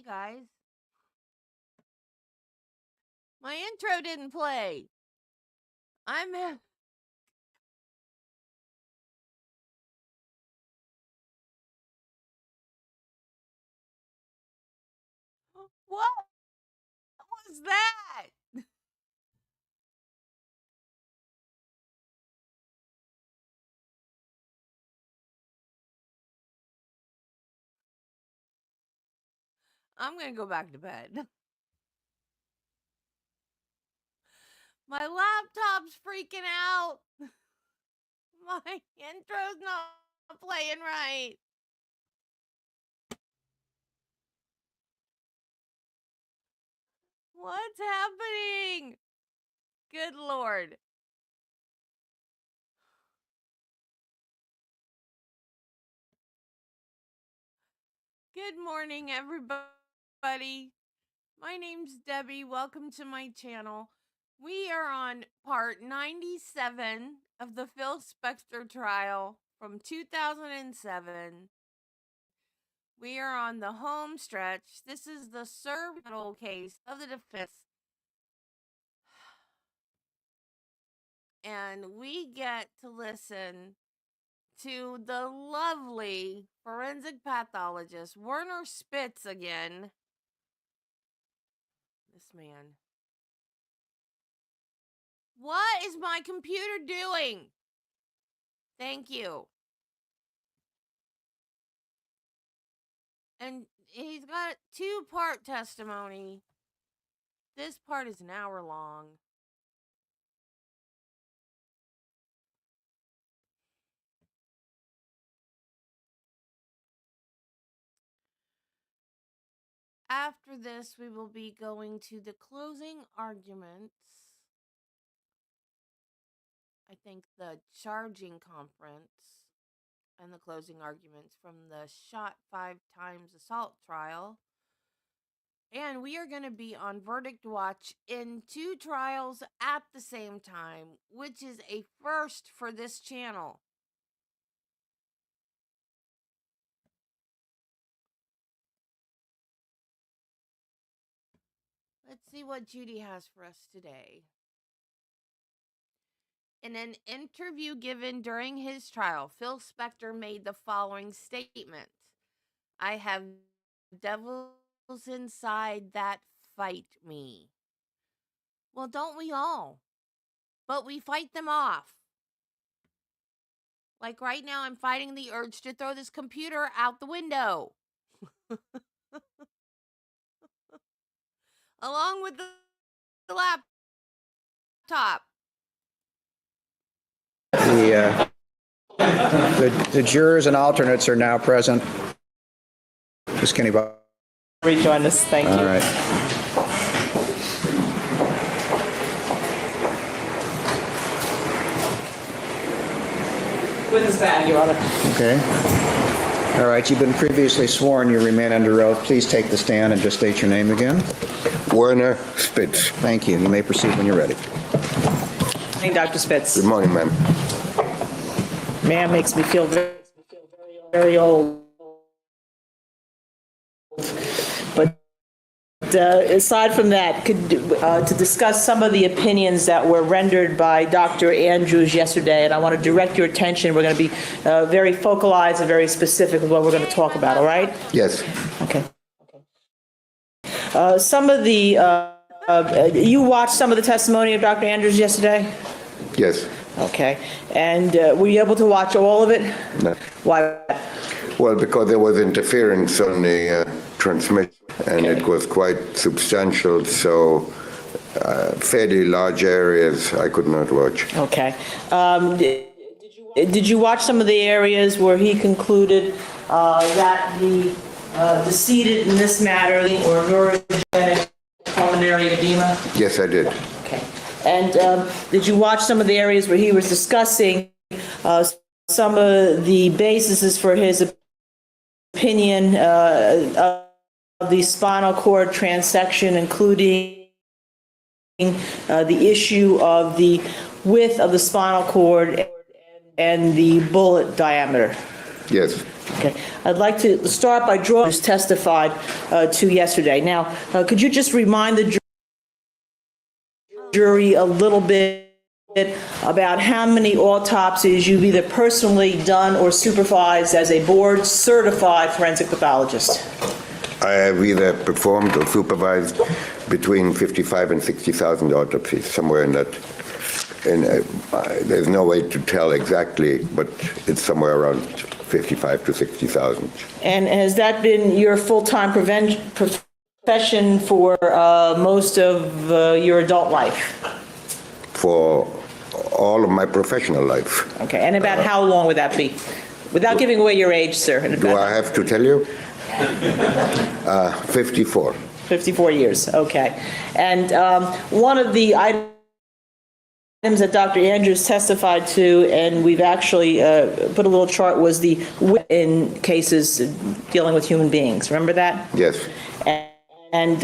guys. My intro didn't play. What was that? I'm gonna go back to bed. My laptop's freaking out. My intro's not playing right. What's happening? Good Lord. Good morning, everybody. My name's Debbie. Welcome to my channel. We are on part 97 of the Phil Spector trial from 2007. We are on the home stretch. This is the cervical case of the defense. And we get to listen to the lovely forensic pathologist, Werner Spitz again. This man. What is my computer doing? Thank you. And he's got 2-part testimony. This part is an hour long. After this, we will be going to the closing arguments. I think the charging conference and the closing arguments from the shot 5 times assault trial. And we are going to be on verdict watch in 2 trials at the same time, which is a first for this channel. Let's see what Judy has for us today. In an interview given during his trial, Phil Spector made the following statement. I have devils inside that fight me. Well, don't we all? But we fight them off. Like right now, I'm fighting the urge to throw this computer out the window. Along with the laptop. The jurors and alternates are now present. Ms. Kenny, rejoin us. Thank you. all right. Witness back, Your Honor. Okay. All right, you've been previously sworn. You remain under oath. Please take the stand and just state your name again. Werner Spitz. Thank you. You may proceed when you're ready. Good morning, Dr. Spitz. Good morning, ma'am. Ma'am makes me feel very old. But aside from that, to discuss some of the opinions that were rendered by Dr. Andrews yesterday, and I want to direct your attention. We're going to be very focalized and very specific with what we're going to talk about, all right? Yes. Okay. Some of the, you watched some of the testimony of Dr. Andrews yesterday? Yes. Okay. And were you able to watch all of it? No. Why? Well, because there was interference on the transmission, and it was quite substantial, so fairly large areas I could not watch. Okay. Did you watch some of the areas where he concluded that the decedent in this matter or neurogenic pulmonary edema? Yes, I did. Okay. And did you watch some of the areas where he was discussing some of the bases for his opinion of the spinal cord transection, including the issue of the width of the spinal cord and the bullet diameter? Yes. Okay. I'd like to start by drawing who's testified to yesterday. Now, could you just remind the jury a little bit about how many autopsies you've either personally done or supervised as a board-certified forensic pathologist? I have either performed or supervised between 55 and 60,000 autopsies, somewhere in that. There's no way to tell exactly, but it's somewhere around 55 to 60,000. And has that been your full-time profession for most of your adult life? For all of my professional life. Okay, and about how long would that be? Without giving away your age, sir. Do I have to tell you? 54. 54 years, okay. And one of the items that Dr. Andrews testified to, and we've actually put a little chart, was the in cases dealing with human beings. Remember that? Yes. And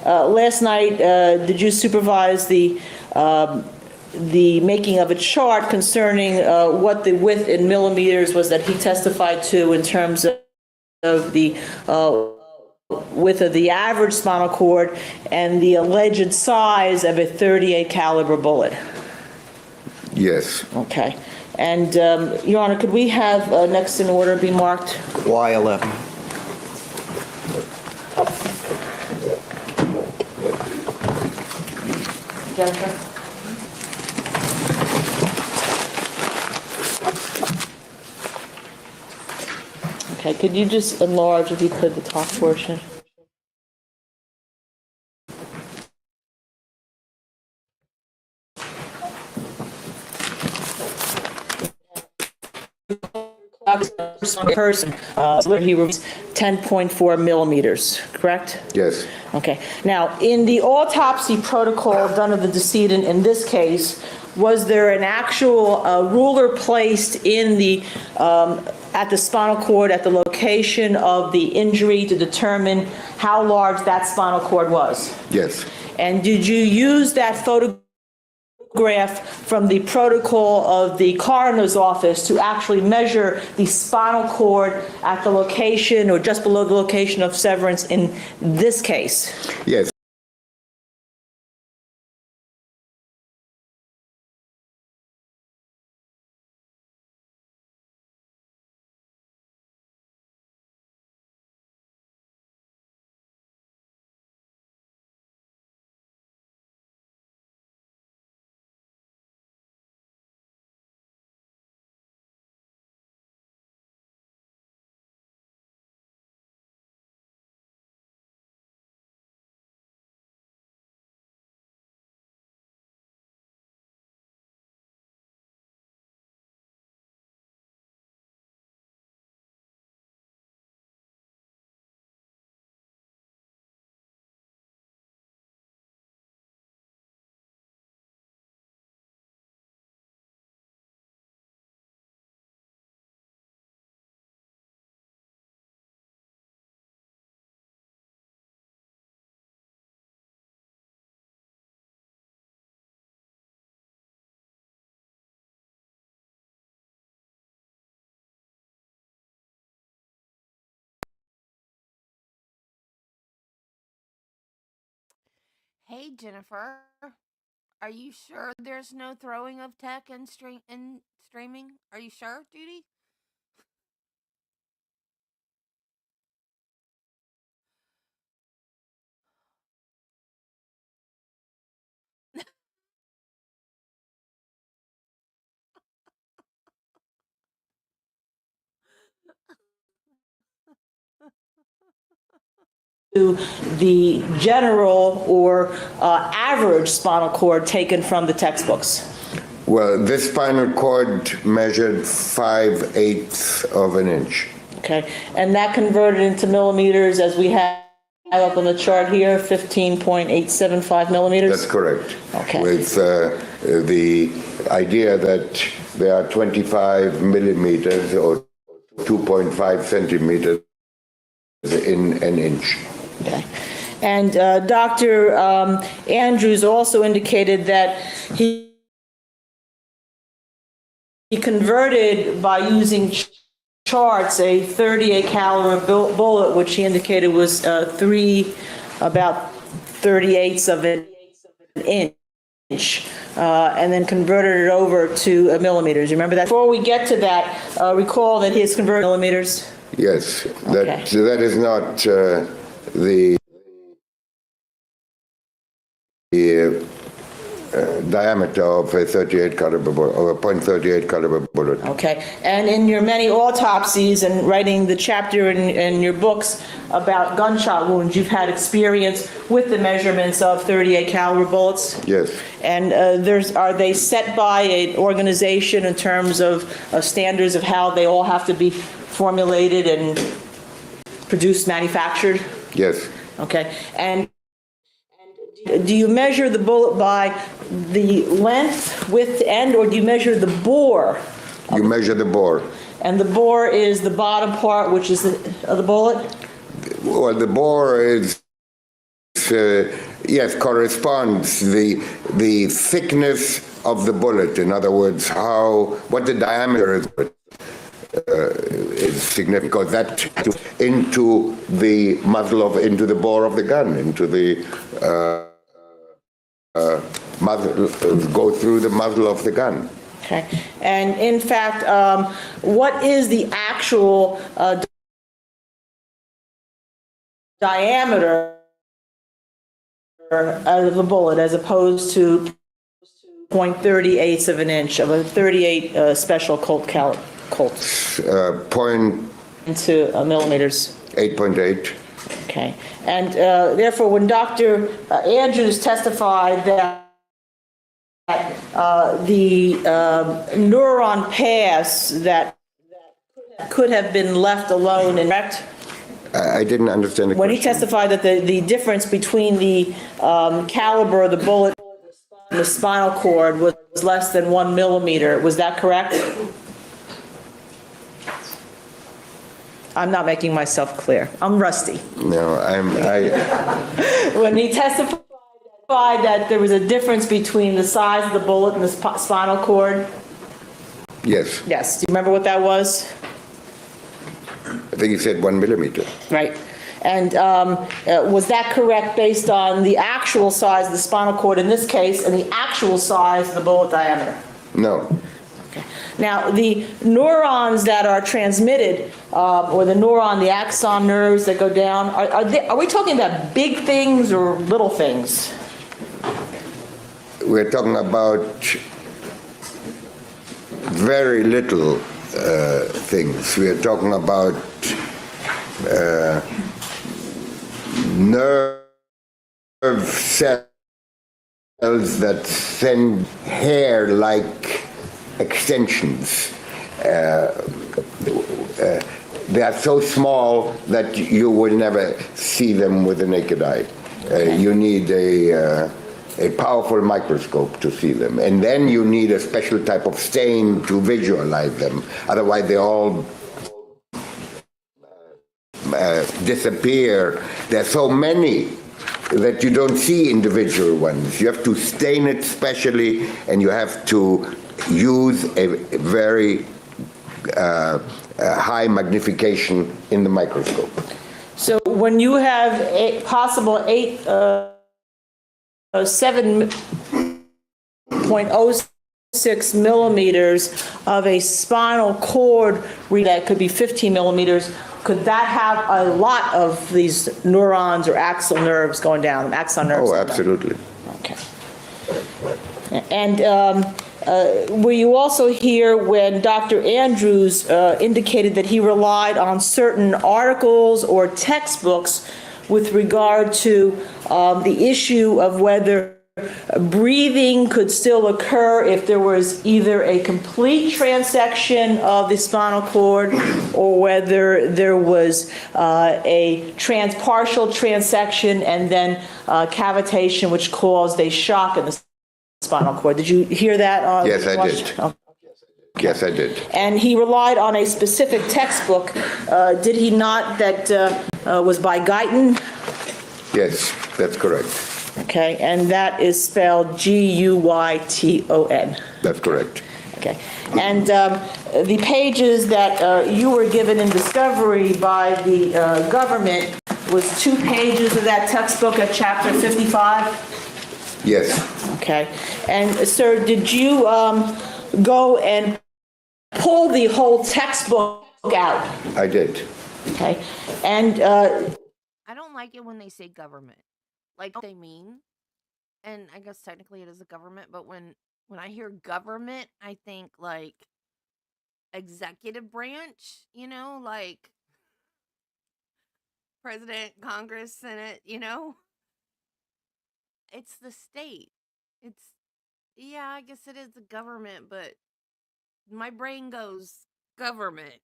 last night, did you supervise the making of a chart concerning what the width in millimeters was that he testified to in terms of the width of the average spinal cord and the alleged size of a .38 caliber bullet? Yes. Okay. And, Your Honor, could we have next in order be marked? Y11. Jennifer? Okay, could you just enlarge, if you could, the top portion? Person, he was 10.4 millimeters, correct? Yes. Okay. Now, in the autopsy protocol done of the decedent in this case, was there an actual ruler placed in the at the spinal cord at the location of the injury to determine how large that spinal cord was? Yes. And did you use that photograph from the protocol of the coroner's office to actually measure the spinal cord at the location or just below the location of severance in this case? Yes. Hey, Jennifer, are you sure there's no throwing of tech and streaming? Are you sure, Judy? To the general or average spinal cord taken from the textbooks? Well, this spinal cord measured 5/8 of an inch. Okay, and that converted into millimeters as we have up on the chart here, 15.875 millimeters? That's correct. Okay. With the idea that there are 25 millimeters or 2.5 centimeters in an inch. Okay. And Dr. Andrews also indicated that he converted by using charts a 38 caliber bullet, which he indicated was about 38ths of an inch, and then converted it over to millimeters. You remember that? Before we get to that, recall that he has converted millimeters. Yes, Okay. that is not the diameter of a 38 caliber bullet, or a .38 caliber bullet. Okay, and in your many autopsies and writing the chapter in your books about gunshot wounds, you've had experience with the measurements of 38 caliber bullets? Yes. And are they set by an organization in terms of standards of how they all have to be formulated and produced, manufactured? Yes. Okay, and do you measure the bullet by the length, width, end, or do you measure the bore? You measure the bore. And the bore is the bottom part, which is of the bullet? Well, the bore is, yes, corresponds the thickness of the bullet. In other words, what the diameter is significant, because that into the into the bore of the gun, into the muzzle, go through the muzzle of the gun. Okay, and in fact, what is the actual diameter of the bullet as opposed to .38 of an inch of a 38 special Colt caliber? Point Into millimeters. 8.8. Okay, and therefore, when Dr. Andrews testified that the neuron paths that could have been left alone and wrecked. I didn't understand the When he question. testified that the difference between the caliber of the bullet and the spinal cord was less than 1 millimeter, was that correct? I'm not making myself clear. I'm rusty. No, When he testified that there was a difference between the size of the bullet and the spinal cord? yes. Yes. Do you remember what that was? I think he said 1 millimeter. Right. And was that correct based on the actual size of the spinal cord in this case and the actual size of the bullet diameter? No. Okay. Now, the neurons that are transmitted, or the axon nerves that go down, are we talking about big things or little things? We're talking about very little things. We're talking about nerve cells that send hair-like extensions. They are so small that you will never see them with the naked eye. You need a powerful microscope to see them. And then you need a special type of stain to visualize them. Otherwise, they all disappear. There are so many that you don't see individual ones. You have to stain it specially, and you have to use a very high magnification in the microscope. So when you have a possible 7.06 millimeters of a spinal cord that could be 15 millimeters, could that have a lot of these neurons or axon nerves going down? Axon nerves. Oh, absolutely. Okay. And were you also here when Dr. Andrews indicated that he relied on certain articles or textbooks with regard to the issue of whether breathing could still occur if there was either a complete transection of the spinal cord or whether there was a partial transection and then cavitation, which caused a shock in the spinal cord? Did you hear that? Yes, I did. Oh. Yes, I did. And he relied on a specific textbook, did he not, that was by Guyton? Yes, that's correct. Okay, and that is spelled Guyton. That's correct. Okay. And the pages that you were given in discovery by the government was 2 pages of that textbook at chapter 55? Yes, Okay. And, sir, did you go and pull the whole textbook out? I did. Okay. And I don't like it when they say government. Like they mean, and I guess technically it is a government, but when I hear government, I think like executive branch, like president, Congress, Senate, It's the state. It's yeah, I guess it is the government, but my brain goes government.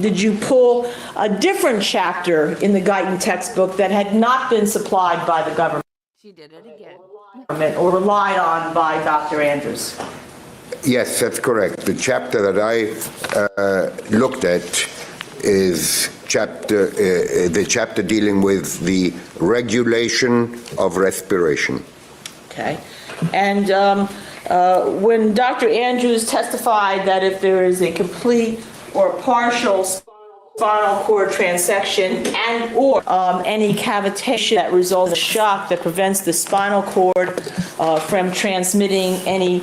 did you pull a different chapter in the Guyton textbook that had not been supplied by the government She did it again. or relied on by Dr. Andrews? Yes, that's correct. The chapter that I looked at is the chapter dealing with the regulation of respiration. Okay. And when Dr. Andrews testified that if there is a complete or partial spinal cord transection and or any cavitation that results in a shock that prevents the spinal cord from transmitting any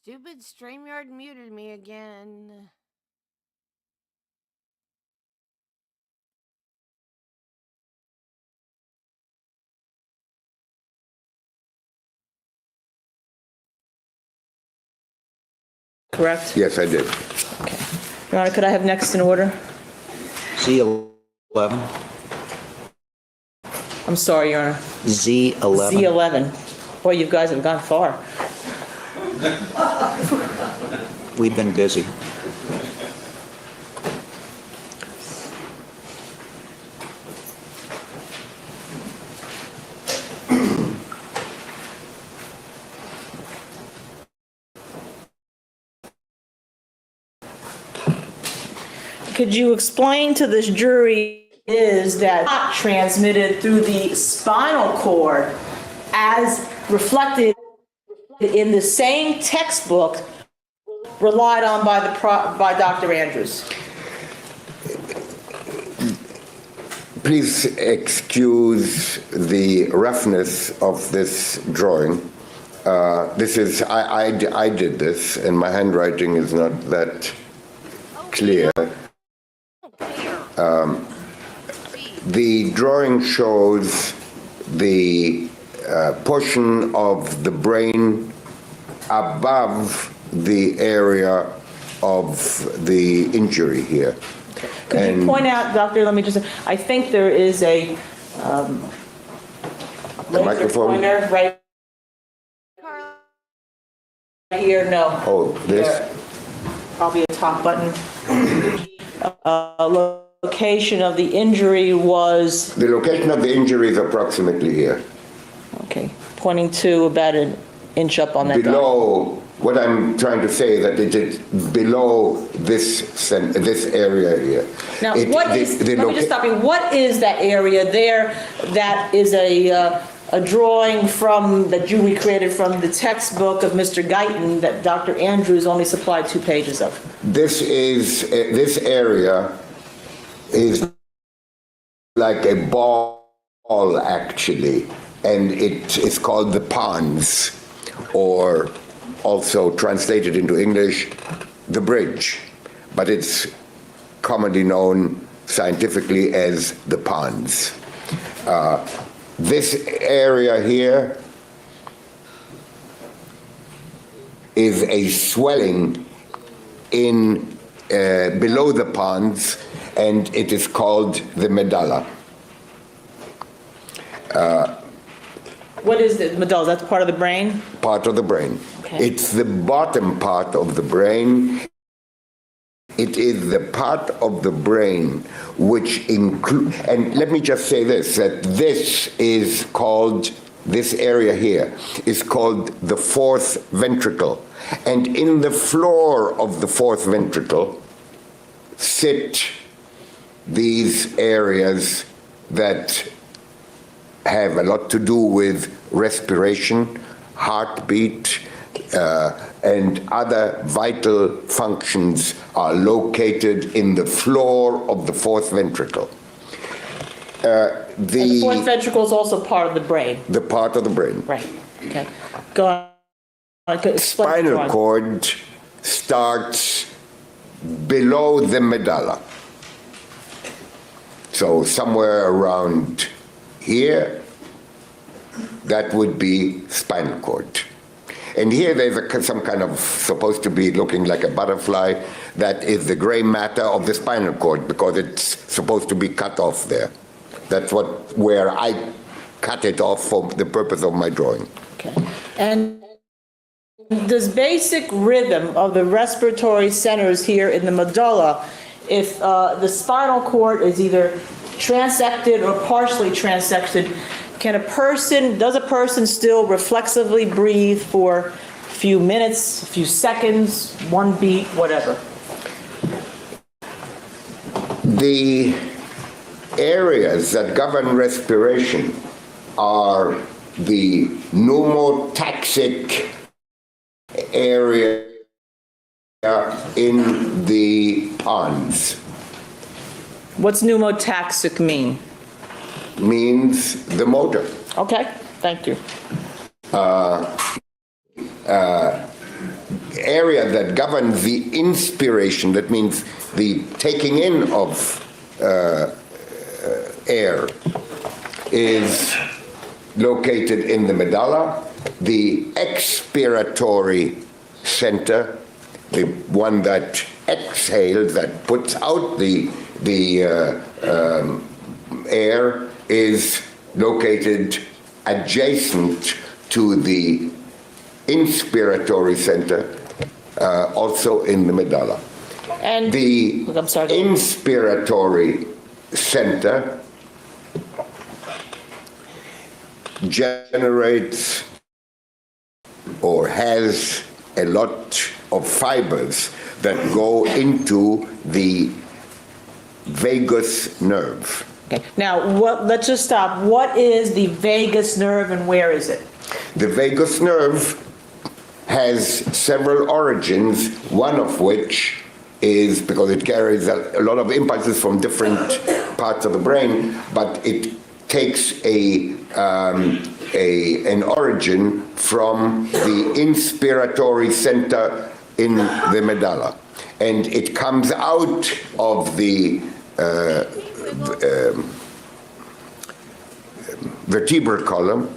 Stupid StreamYard muted me again. correct? Yes, I did. Your Honor, could I have next in order? Z11. I'm sorry, Your Honor. Z11. Z11. Boy, you guys have gone far. We've been busy. Could you explain to this jury is that not transmitted through the spinal cord as reflected in the same textbook relied on by Dr. Andrews? Please excuse the roughness of this drawing. I did this, and my handwriting is not that clear. The drawing shows the portion of the brain above the area of the injury here. Could you point out, Doctor, let me just, I think there is a laser microphone? pointer right here, no. Oh, this? Probably a top button. Location of the injury was, The location of the injury is approximately here. okay, pointing to about an inch up on that. Below, what I'm trying to say is that it is below this area here. Now, let me just stop you. What is that area there that is a drawing from, that you recreated from the textbook of Mr. Guyton that Dr. Andrews only supplied 2 pages of? This area is like a ball, actually, and it is called the pons, or also translated into English, the bridge, but it's commonly known scientifically as the pons. This area here is a swelling in below the pons, and it is called the medulla. What is the medulla? That's part of the brain? Part of the brain. Okay. It's the bottom part of the brain. It is the part of the brain which includes, and let me just say this, that this is called, this area here is called the fourth ventricle. And in the floor of the fourth ventricle sit these areas that have a lot to do with respiration, heartbeat, and other vital functions are located in the floor of the fourth ventricle. And the fourth ventricle is also part of the brain. The part of the brain. Right. Okay. Go on. Explain Spinal cord starts below the medulla. So somewhere around here, that would be spinal cord. And here there's some kind of, supposed to be looking like a butterfly, that is the gray matter of the spinal cord, because it's supposed to be cut off there. That's where I cut it off for the purpose of my drawing. Okay. And this basic rhythm of the respiratory centers here in the medulla, if the spinal cord is either transected or partially transected, does a person still reflexively breathe for a few minutes, a few seconds, one beat, whatever? The areas that govern respiration are the pneumotaxic area in the pons. What's pneumotaxic mean? Means the motor. Okay, thank you. Area that governs the inspiration, that means the taking in of air, is located in the medulla. The expiratory center, the one that exhales, that puts out the air, is located adjacent to the inspiratory center, also in the medulla. And the I'm sorry. inspiratory center generates or has a lot of fibers that go into the vagus nerve. Okay. Now, let's just stop. What is the vagus nerve and where is it? The vagus nerve has several origins, one of which is because it carries a lot of impulses from different parts of the brain, but it takes an origin from the inspiratory center in the medulla. And it comes out of the vertebral column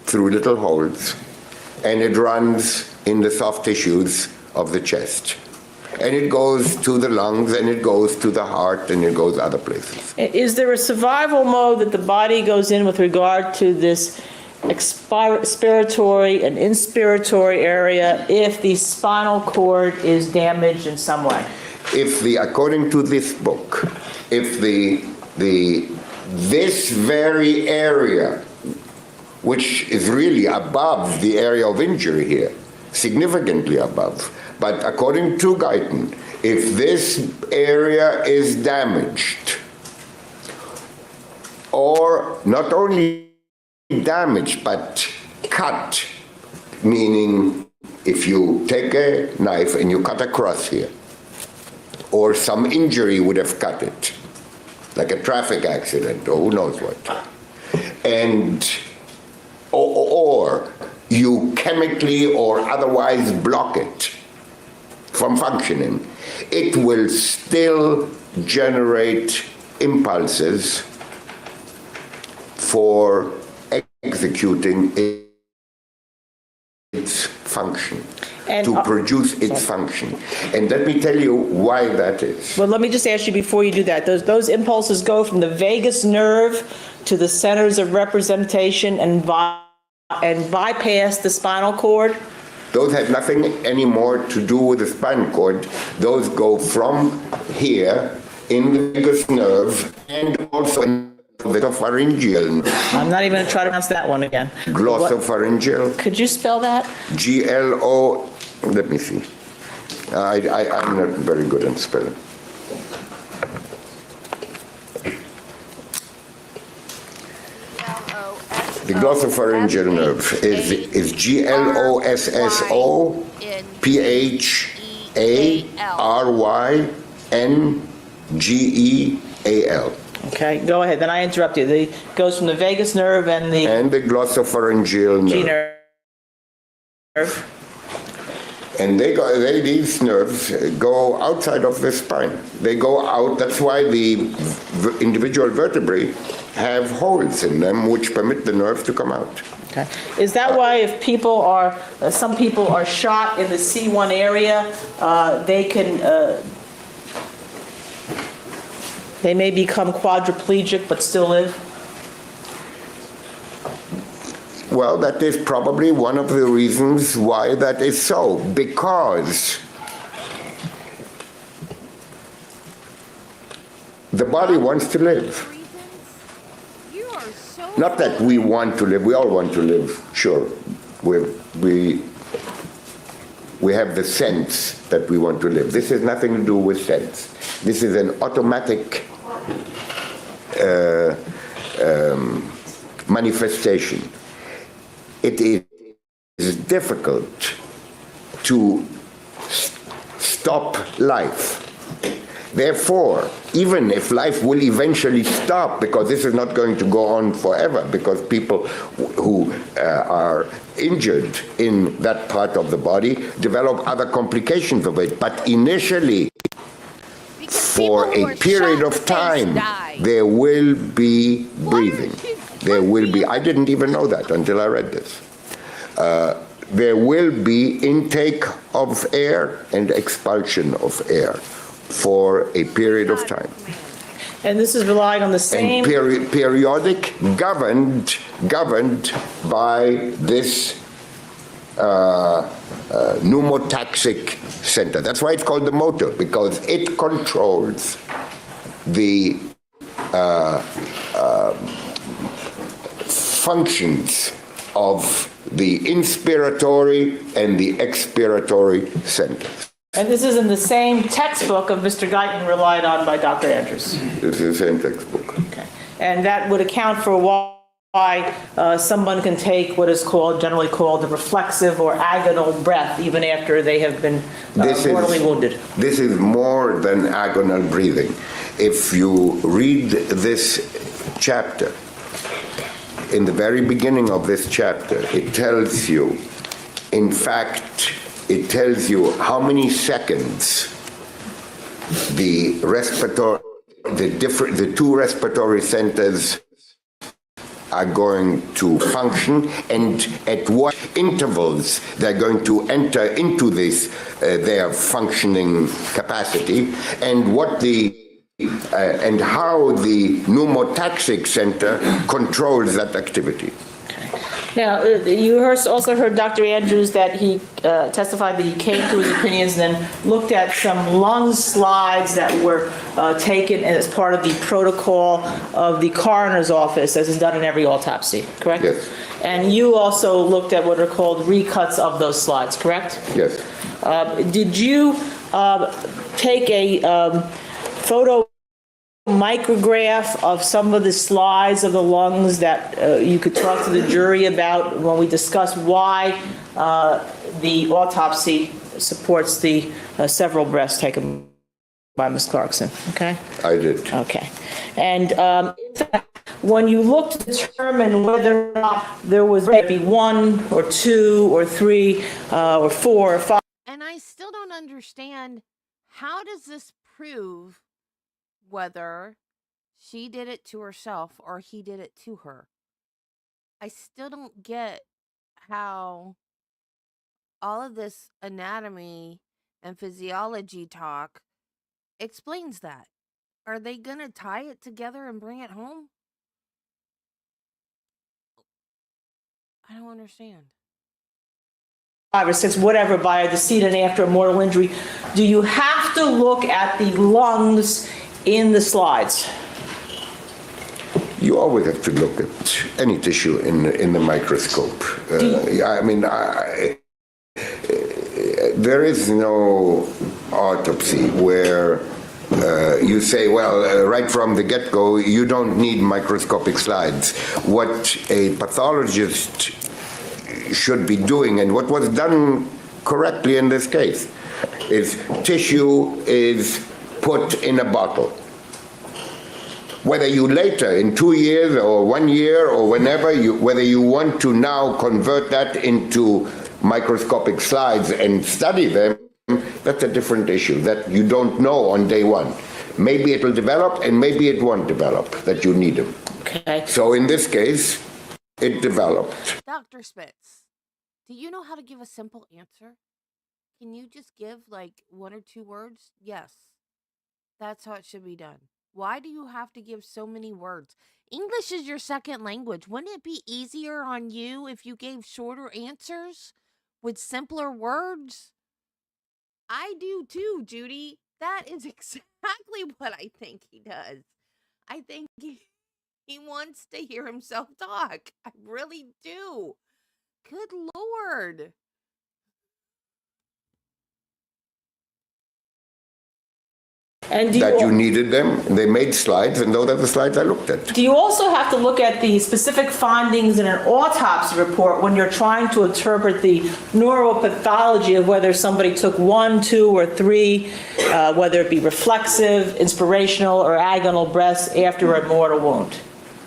through little holes, and it runs in the soft tissues of the chest. And it goes to the lungs, and it goes to the heart, and it goes other places. Is there a survival mode that the body goes in with regard to this expiratory and inspiratory area if the spinal cord is damaged in some way? According to this book, if this very area, which is really above the area of injury here, significantly above, but according to Guyton, if this area is damaged, or not only damaged, but cut, meaning if you take a knife and you cut across here, or some injury would have cut it, like a traffic accident or who knows what, and or you chemically or otherwise block it from functioning, it will still generate impulses for executing its function, And, to produce its function. And let me tell you why that is. Well, let me just ask you before you do that, those impulses go from the vagus nerve to the centers of representation and bypass the spinal cord? Those have nothing anymore to do with the spinal cord. Those go from here in the vagus nerve and also in the pharyngeal, I'm not even going to try to pronounce that one again. glossopharyngeal, Could you spell that? GLO, let me see. I'm not very good at spelling. The glossopharyngeal nerve is GLOSSOPHARYNGEAL. Okay, go ahead, then I interrupt you. It goes from the vagus nerve and the And the glossopharyngeal G nerve. nerve. And these nerves go outside of the spine. They go out, that's why the individual vertebrae have holes in them which permit the nerve to come out. Okay. Is that why if people are, some people are shot in the C1 area, they may become quadriplegic but still live? Well, that is probably one of the reasons why that is so, because the body wants to live. You are so Not that we want to live, we all want to live, sure. We have the sense that we want to live. This has nothing to do with sense. This is an automatic manifestation. It is difficult to stop life. Therefore, even if life will eventually stop, because this is not going to go on forever, because people who are injured in that part of the body develop other complications of it. But initially, for a period of time, there will be breathing. There will be, I didn't even know that until I read this. There will be intake of air and expulsion of air for a period of time. And this is relying on the same... And periodic, governed by this pneumotaxic center. That's why it's called the motor, because it controls the functions of the inspiratory and the expiratory centers. And this is in the same textbook of Mr. Guyton relied on by Dr. Andrews. This is the same textbook. Okay. And that would account for why someone can take what is generally called the reflexive or agonal breath even after they have been mortally wounded. This is more than agonal breathing. If you read this chapter, in the very beginning of this chapter, it tells you, in fact, it tells you how many seconds the two respiratory centers are going to function and at what intervals they're going to enter into this their functioning capacity, and what and how the pneumotaxic center controls that activity. Now, you also heard Dr. Andrews that he testified that he came to his opinions and then looked at some lung slides that were taken as part of the protocol of the coroner's office, as is done in every autopsy, correct? Yes. And you also looked at what are called recuts of those slides, correct? Yes. Did you take a photo micrograph of some of the slides of the lungs that you could talk to the jury about when we discuss why the autopsy supports the several breaths taken by Ms. Clarkson, okay? I did. Okay. And in fact, when you looked to determine whether or not there was maybe 1 or 2 or 3 or 4 or 5. And I still don't understand, how does this prove whether she did it to herself or he did it to her? I still don't get how all of this anatomy and physiology talk explains that. Are they going to tie it together and bring it home? I don't understand. 5 or 6, whatever, by a decedent after a mortal injury, do you have to look at the lungs in the slides? You always have to look at any tissue in the microscope. There is no autopsy where you say, well, right from the get-go, you don't need microscopic slides. What a pathologist should be doing, and what was done correctly in this case, is tissue is put in a bottle. Whether you later, in 2 years or 1 year or whenever, whether you want to now convert that into microscopic slides and study them, that's a different issue that you don't know on day one. Maybe it will develop and maybe it won't develop, that you need them. Okay. So in this case, it developed. Dr. Spitz, do you know how to give a simple answer? Can you just give like 1 or 2 words? Yes. That's how it should be done. Why do you have to give so many words? English is your second language. Wouldn't it be easier on you if you gave shorter answers with simpler words? I do too, Judy. That is exactly what I think he does. I think he wants to hear himself talk. I really do. Good Lord. And That you needed them. They made slides, and those are the slides I looked at. do you also have to look at the specific findings in an autopsy report when you're trying to interpret the neuropathology of whether somebody took 1, 2, or 3, whether it be reflexive, inspirational, or agonal breaths after a mortal wound?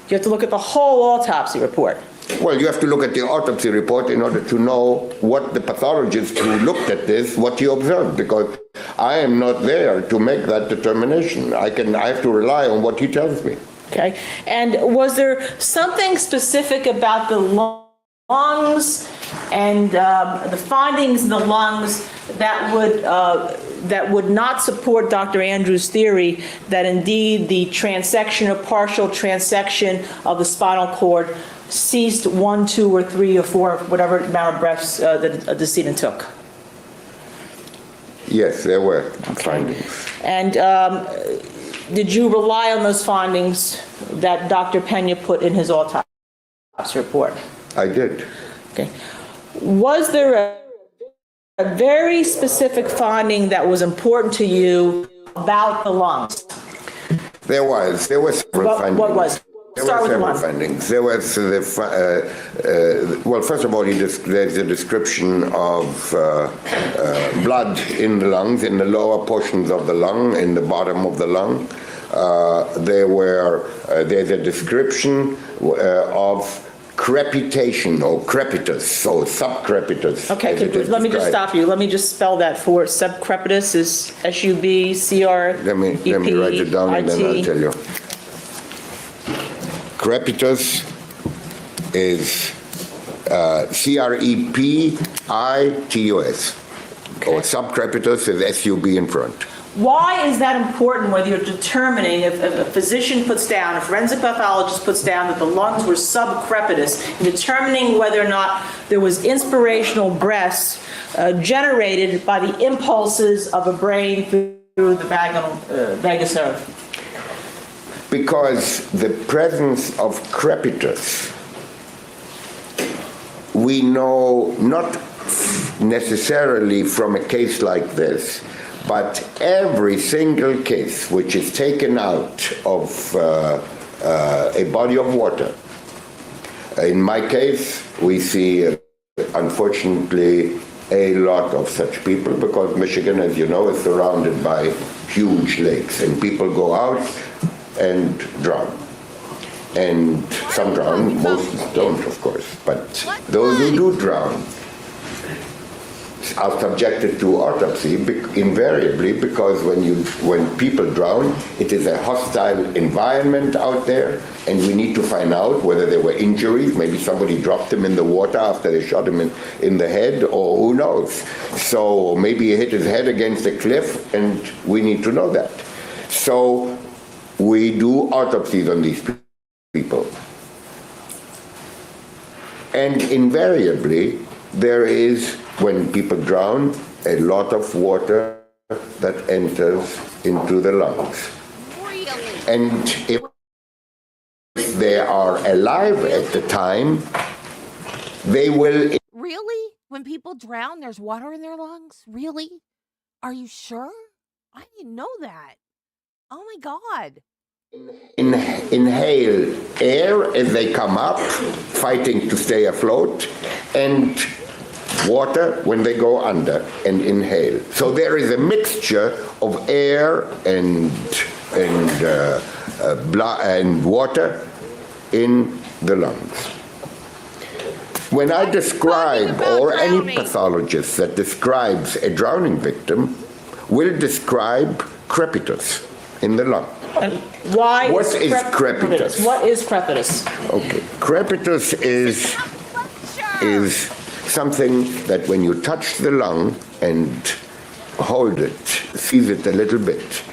You have to look at the whole autopsy report. Well, you have to look at the autopsy report in order to know what the pathologist who looked at this, what he observed, because I am not there to make that determination. I have to rely on what he tells me. Okay. And was there something specific about the lungs and the findings in the lungs that would not support Dr. Andrews' theory that indeed the transection or partial transection of the spinal cord ceased 1, 2, or 3, or 4, whatever amount of breaths the decedent took? Yes, there were findings. And did you rely on those findings that Dr. Pena put in his autopsy report? I did. Okay. Was there a very specific finding that was important to you about the lungs? There were several findings. What was? There Start were with several one. findings. There was well, first of all, there's a description of blood in the lungs, in the lower portions of the lung, in the bottom of the lung. There's a description of crepitation or crepitus or subcrepitus. Okay, let me just stop you. Let me just spell that for subcrepitus is S-U-B-C-R-E-P-I-T. Let me write it down and then I'll tell you. Crepitus is C-R-E-P-I-T-U-S. Or subcrepitus is S-U-B in front. Why is that important whether you're determining, if a physician puts down, a forensic pathologist puts down that the lungs were subcrepitus, in determining whether or not there was inspirational breaths generated by the impulses of a brain through the vagus nerve? Because the presence of crepitus, we know not necessarily from a case like this, but every single case which is taken out of a body of water. In my case, we see, unfortunately, a lot of such people because Michigan, as you know, is surrounded by huge lakes, and people go out and drown. And some drown, most don't, of course, but those who do drown are subjected to autopsy invariably, because when people drown, it is a hostile environment out there, and we need to find out whether there were injuries. Maybe somebody dropped him in the water after they shot him in the head, or who knows. So maybe he hit his head against a cliff, and we need to know that. So we do autopsies on these people. And invariably, there is, when people drown, a lot of water that enters into the lungs. Really? And if they are alive at the time, they will... Really? When people drown, there's water in their lungs? Really? Are you sure? I didn't know that. Oh my God. Inhale air as they come up, fighting to stay afloat, and water when they go under and inhale. So there is a mixture of air and blood and water in the lungs. When I describe, or any pathologist that describes a drowning victim, will describe crepitus in the lung. Why? What is crepitus? What is crepitus? Okay, crepitus is something that when you touch the lung and hold it, squeeze it a little bit,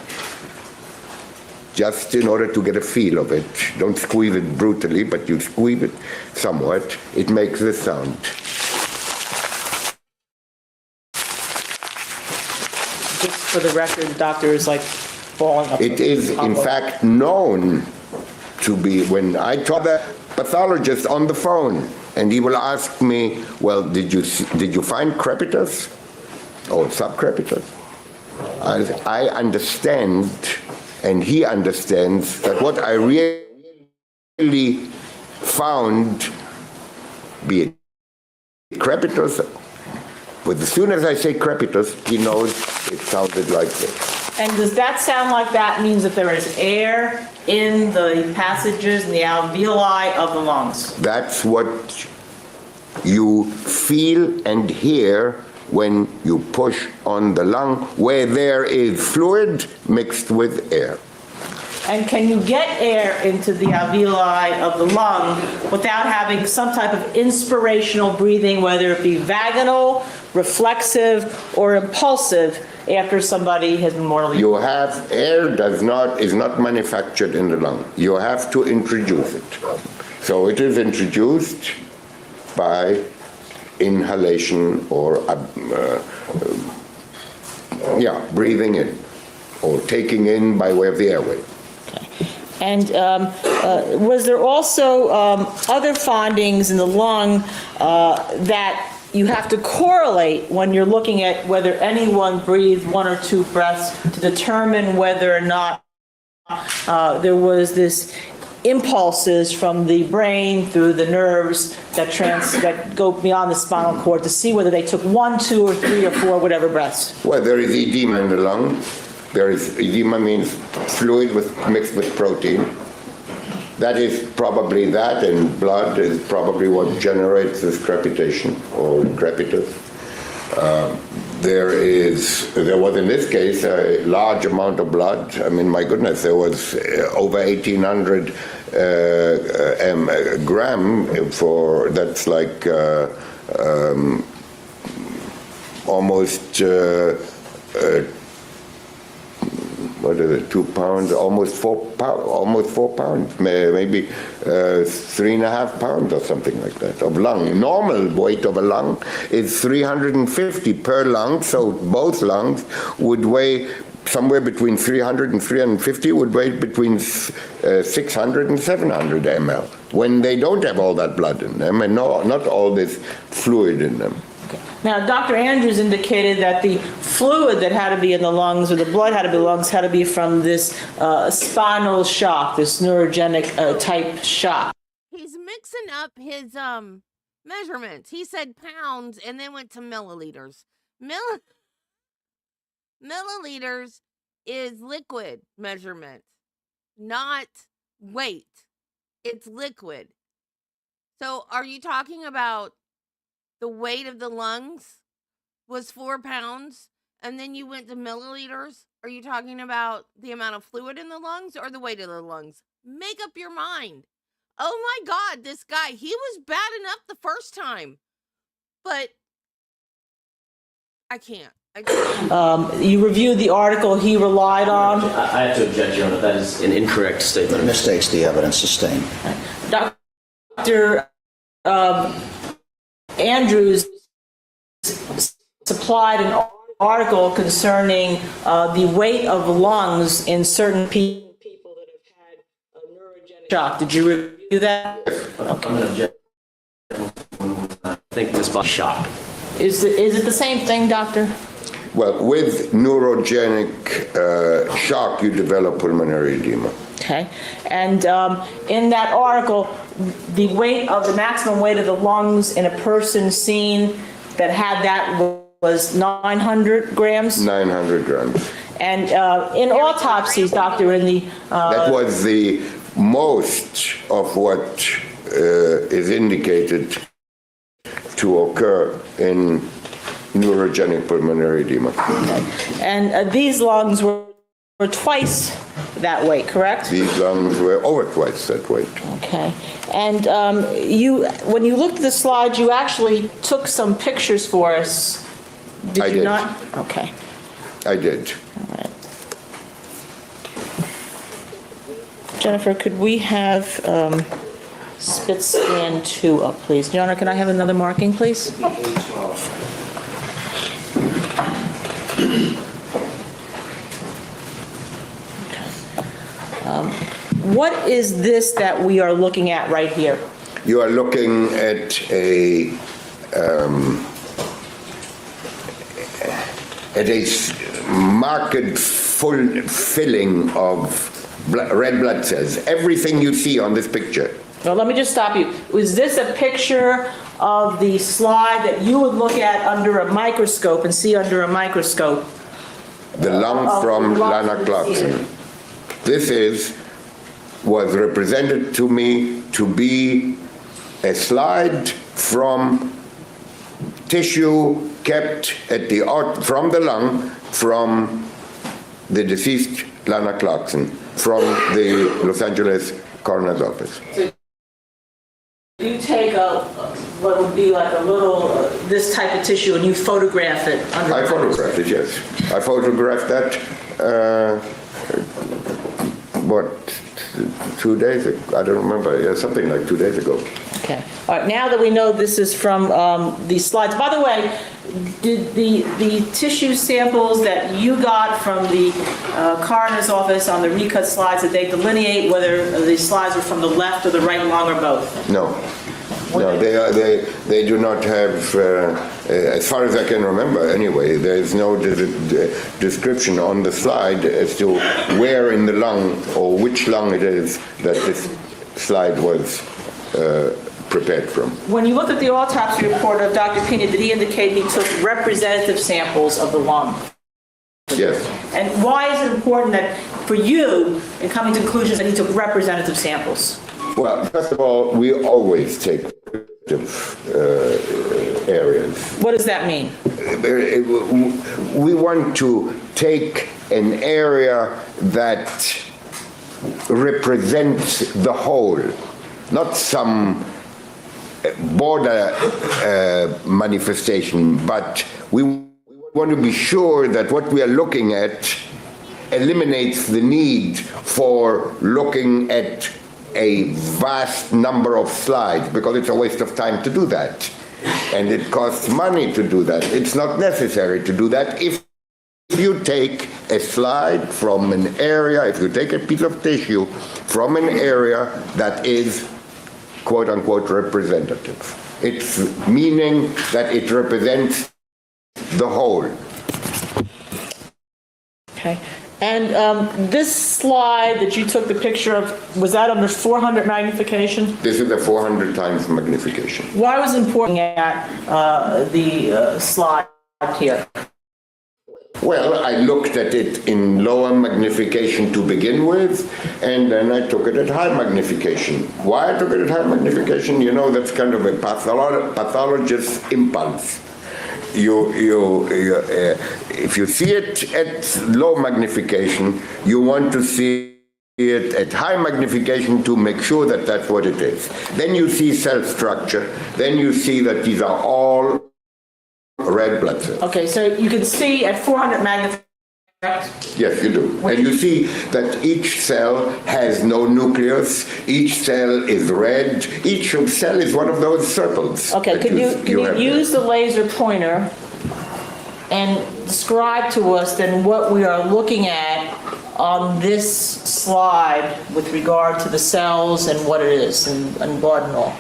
just in order to get a feel of it. Don't squeeze it brutally, but you squeeze it somewhat. It makes this sound. Just for the record, the doctor is like falling up. It is, in fact, known to be, when I talk to the pathologist on the phone, and he will ask me, well, did you find crepitus or subcrepitus? I understand, and he understands, that what I really found, be it crepitus, but as soon as I say crepitus, he knows it sounded like this. And does that sound like that means that there is air in the passages and the alveoli of the lungs? That's what you feel and hear when you push on the lung, where there is fluid mixed with air. And can you get air into the alveoli of the lung without having some type of inspirational breathing, whether it be vaginal, reflexive, or impulsive, after somebody has been mortally... You have, air is not manufactured in the lung. You have to introduce it. So it is introduced by inhalation or breathing in, or taking in by way of the airway. And was there also other findings in the lung that you have to correlate when you're looking at whether anyone breathed 1 or 2 breaths to determine whether or not there was this impulses from the brain through the nerves that go beyond the spinal cord to see whether they took 1, 2, or 3, or 4, whatever breaths? Well, there is edema in the lung. There is edema, means fluid mixed with protein. That is probably that, and blood is probably what generates this crepitation or crepitus. There was in this case a large amount of blood. I mean, my goodness, there was over 1,800 gram for, that's like almost what is it, 2 pounds, almost 4 pounds, maybe 3.5 pounds or something like that of lung. Normal weight of a lung is 350 per lung, so both lungs would weigh somewhere between 300 and 350, would weigh between 600 and 700 ml, when they don't have all that blood in them and not all this fluid in them. Now, Dr. Andrews indicated that the fluid that had to be in the lungs, or the blood had to be in the lungs, had to be from this spinal shock, this neurogenic type shock. He's mixing up his measurements. He said pounds and then went to milliliters. Milliliters is liquid measurement, not weight. It's liquid. So are you talking about the weight of the lungs was 4 pounds, and then you went to milliliters, are you talking about the amount of fluid in the lungs or the weight of the lungs? Make up your mind. Oh my God, this guy, he was bad enough the first time, but I can't. You reviewed the article he relied on. I have to object, Your Honor. That is an incorrect statement. Mistakes the evidence sustained. Dr. Andrews supplied an article concerning the weight of lungs in certain people that have had a neurogenic shock. Did you review that? I'm going to object. I think this by shock. Is it the same thing, doctor? Well, with neurogenic shock, you develop pulmonary edema. Okay. And in that article, the maximum weight of the lungs in a person seen that had that was 900 grams? 900 grams. And in autopsies, doctor, in the... That was the most of what is indicated to occur in neurogenic pulmonary edema. Okay. And these lungs were twice that weight, correct? These lungs were over twice that weight. Okay. And when you looked at the slides, you actually took some pictures for us. Did you not? Okay. I did. All right. Jennifer, could we have spit scan 2 up, please? Jennifer, can I have another marking, please? What is this that we are looking at right here? You are looking at a marked full filling of red blood cells. Everything you see on this picture. Well, let me just stop you. Was this a picture of the slide that you would look at under a microscope and see under a microscope? The lung from Lana Clarkson. This was represented to me to be a slide from tissue kept at from the lung from the deceased Lana Clarkson from the Los Angeles coroner's office. So you take what would be like a little, this type of tissue and you photograph it under I photographed it, yes. I photographed that, 2 days ago? I don't remember. Yeah, something like 2 days ago. Okay. All right. Now that we know this is from these slides. By the way, did the tissue samples that you got from the coroner's office on the recut slides, did they delineate whether the slides were from the left or the right lung or both? No. No, they do not have, as far as I can remember anyway, there's no description on the slide as to where in the lung or which lung it is that this slide was prepared from. When you looked at the autopsy report of Dr. Pena, did he indicate he took representative samples of the lung? Yes. And why is it important that for you, in coming to conclusions, that he took representative samples? Well, first of all, we always take areas. What does that mean? We want to take an area that represents the whole, not some border manifestation, but we want to be sure that what we are looking at eliminates the need for looking at a vast number of slides, because it's a waste of time to do that. And it costs money to do that. It's not necessary to do that. If you take a slide from an area, if you take a piece of tissue from an area that is quote unquote representative, it's meaning that it represents the whole. Okay. And this slide that you took the picture of, was that under 400 magnification? This is a 400 times magnification. Why was it important at the slide here? Well, I looked at it in lower magnification to begin with, and then I took it at high magnification. Why I took it at high magnification? You know, that's kind of a pathologist's impulse. if you see it at low magnification, you want to see it at high magnification to make sure that that's what it is. Then you see cell structure. Then you see that these are all red blood cells. Okay, so you can see at 400 magnification. Yes, you do. And you see that each cell has no nucleus. Each cell is red. Each cell is one of those circles. Okay, can you use the laser pointer and describe to us then what we are looking at on this slide with regard to the cells and what it is and blood and all?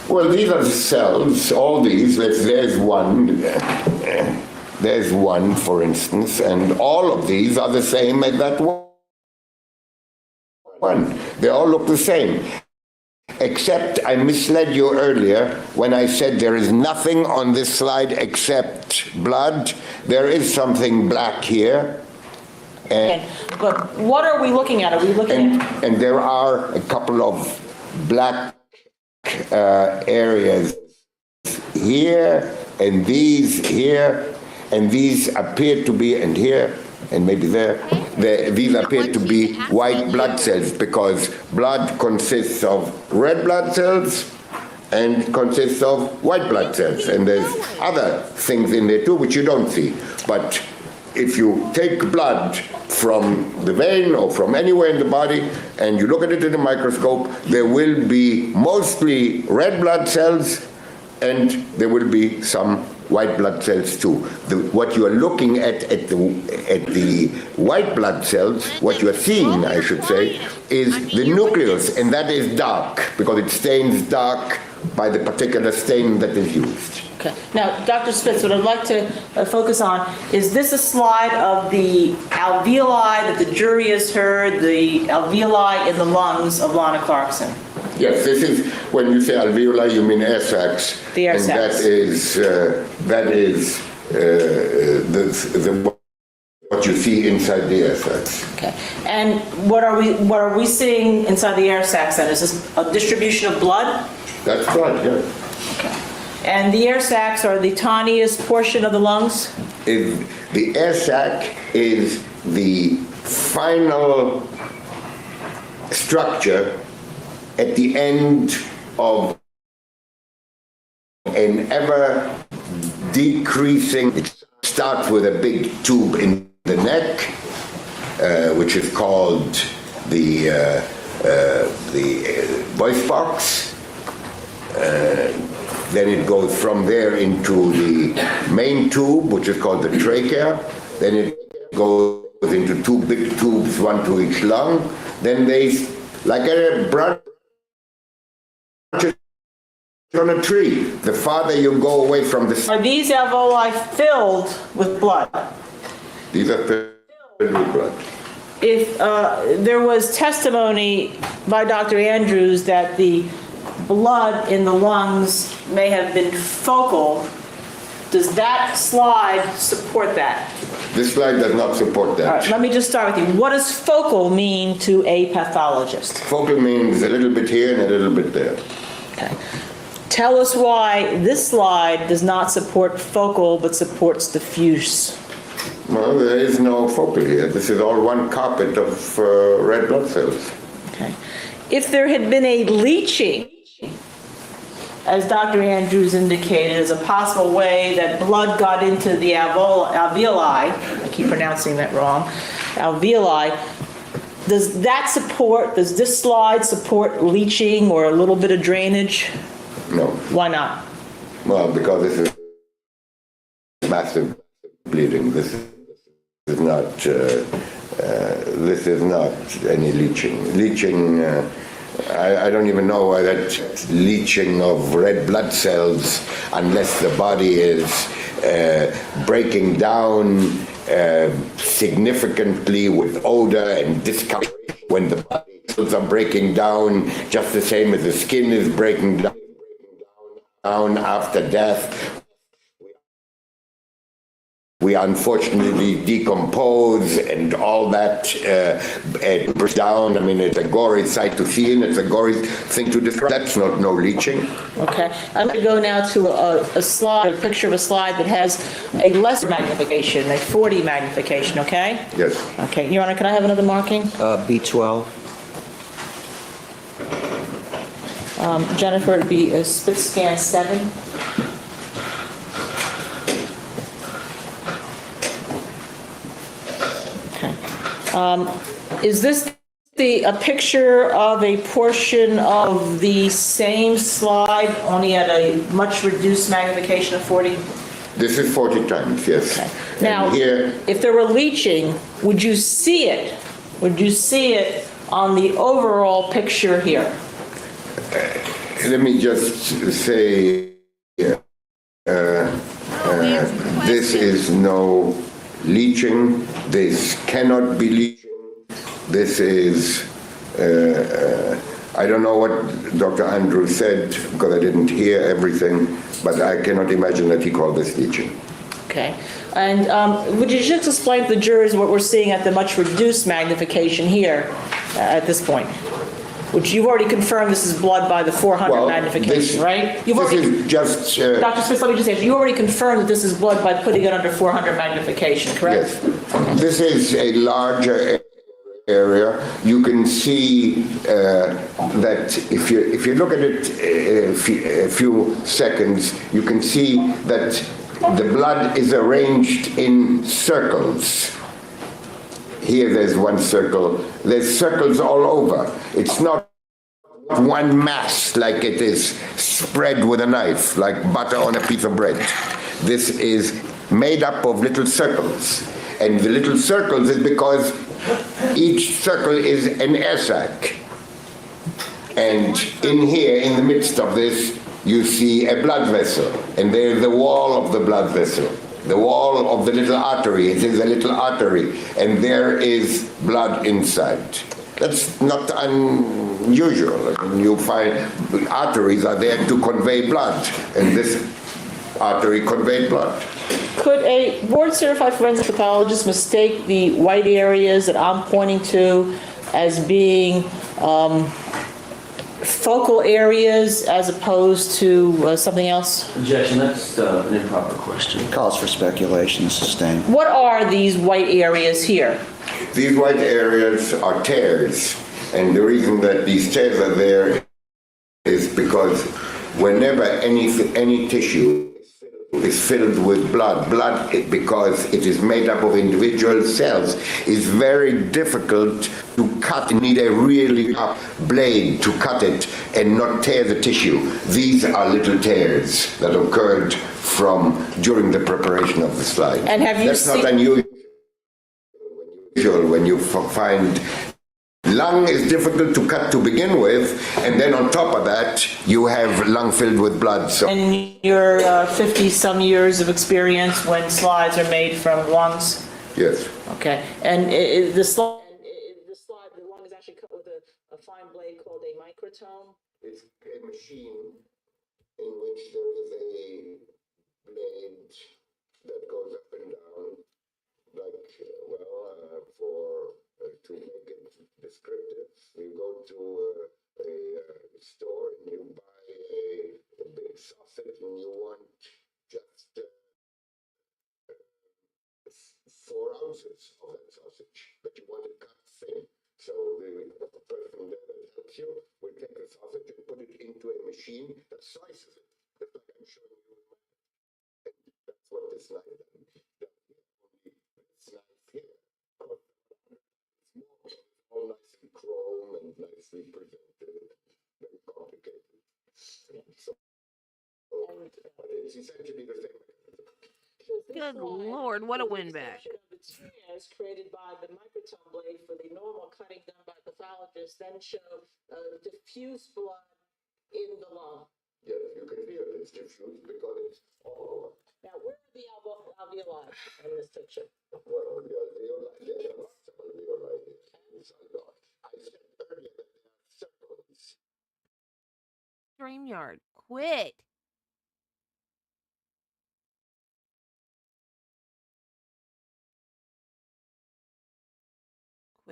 Well, these are the cells, all these. There's one. There's one, for instance, and all of these are the same as that one. They all look the same. Except I misled you earlier when I said there is nothing on this slide except blood. There is something black here. Okay, but what are we looking at? Are we looking at... And there are a couple of black areas here, and these here, and these appear to be, and here, and maybe there, these appear to be white blood cells, because blood consists of red blood cells and consists of white blood cells. And there's other things in there too, which you don't see. But if you take blood from the vein or from anywhere in the body and you look at it in a microscope, there will be mostly red blood cells and there will be some white blood cells too. What you are looking at the white blood cells, what you are seeing, I should say, is the nucleus, and that is dark because it stains dark by the particular stain that is used. Okay. Now, Dr. Spitz, what I'd like to focus on is this a slide of the alveoli that the jury has heard, the alveoli in the lungs of Lana Clarkson? Yes, this is, when you say alveoli, you mean air sacs. The air sacs. And that is what you see inside the air sacs. Okay. And what are we seeing inside the air sacs then? Is this a distribution of blood? That's blood, yes. Okay. And the air sacs are the tiniest portion of the lungs? The air sac is the final structure at the end of an ever decreasing. It starts with a big tube in the neck, which is called the voice box. Then it goes from there into the main tube, which is called the trachea. Then it goes into two big tubes, one to each lung. Then they, like a branch on a tree. The farther you go away from the... Are these alveoli filled with blood? These are filled with blood. If there was testimony by Dr. Andrews that the blood in the lungs may have been focal, does that slide support that? This slide does not support that. All right, let me just start with you. What does focal mean to a pathologist? Focal means a little bit here and a little bit there. Okay. Tell us why this slide does not support focal but supports diffuse. Well, there is no focal here. This is all one carpet of red blood cells. Okay. If there had been a leaching, as Dr. Andrews indicated, as a possible way that blood got into the alveoli, I keep pronouncing that wrong, alveoli, does this slide support leaching or a little bit of drainage? No. Why not? Well, because this is massive bleeding. This is not any leaching. Leaching, I don't even know why that leaching of red blood cells, unless the body is breaking down significantly with odor and discomfort. When the body cells are breaking down, just the same as the skin is breaking down after death. we unfortunately decompose and all that it breaks down. I mean, it's a gory sight to see and it's a gory thing to describe. That's not no leaching. Okay, I'm going to go now to a slide, a picture of a slide that has a less magnification, a 40 magnification, okay? Yes. Okay, Your Honor, can I have another marking? B12. Jennifer, it'd be a split scan 7. Okay. Is this a picture of a portion of the same slide, only at a much reduced magnification of 40? This is 40 times, yes. Okay. And Now, here, if there were leaching, would you see it? Would you see it on the overall picture here? let me just say, this is no leaching. This cannot be leaching. This is, I don't know what Dr. Andrews said because I didn't hear everything, but I cannot imagine that he called this leaching. Okay. And would you just explain to the jurors what we're seeing at the much reduced magnification here at this point? Which you've already confirmed this is blood by the 400 magnification, right? You've this already, is just... Dr. Smith, let me just say, you already confirmed that this is blood by putting it under 400 magnification, correct? Yes. This is a larger area. You can see that if you look at it a few seconds, you can see that the blood is arranged in circles. Here there's one circle. There's circles all over. It's not one mass like it is spread with a knife, like butter on a piece of bread. This is made up of little circles. And the little circles is because each circle is an air sac. And in here, in the midst of this, you see a blood vessel. And there's the wall of the blood vessel. The wall of the little artery, it is a little artery, and there is blood inside. That's not unusual. You find arteries are there to convey blood, and this artery conveyed blood. Could a board-certified forensic pathologist mistake the white areas that I'm pointing to as being focal areas as opposed to something else? Objection, that's an improper question. Calls for speculation, sustained. What are these white areas here? These white areas are tears, and the reason that these tears are there is because whenever any tissue is filled with blood, because it is made up of individual cells, is very difficult to cut. You need a really sharp blade to cut it and not tear the tissue. These are little tears that occurred during the preparation of the slide. And have you That's not unusual when you find lung is difficult to cut to begin with, and then on top of that, you have lung filled with blood. So in your 50-some years of experience when slides are made from lungs? yes. Okay. And the slide, the lung is actually cut with a fine blade called a microtome? It's a machine in which there is a blade that goes up and down, like, to make it descriptive, you go to a store and you buy a big sausage and you want just 4 ounces of that sausage, but you want it cut thin. So the person that helps you will take the sausage and put it into a machine that slices it, just like I'm showing you. And that's what this knife does. This knife here, all nice and chrome and nicely presented, very complicated. So, but it's essentially the same. Good Lord, what a windbag. The tears created by the microtome blade for the normal cutting done by pathologists then show diffuse blood in the lung. Yes, you can feel it's diffused because it's all over. Now, where are the alveoli in this picture? Well, the alveoli, there are lots of alveoli in this alveoli. I said earlier that there are circles. StreamYard, quit.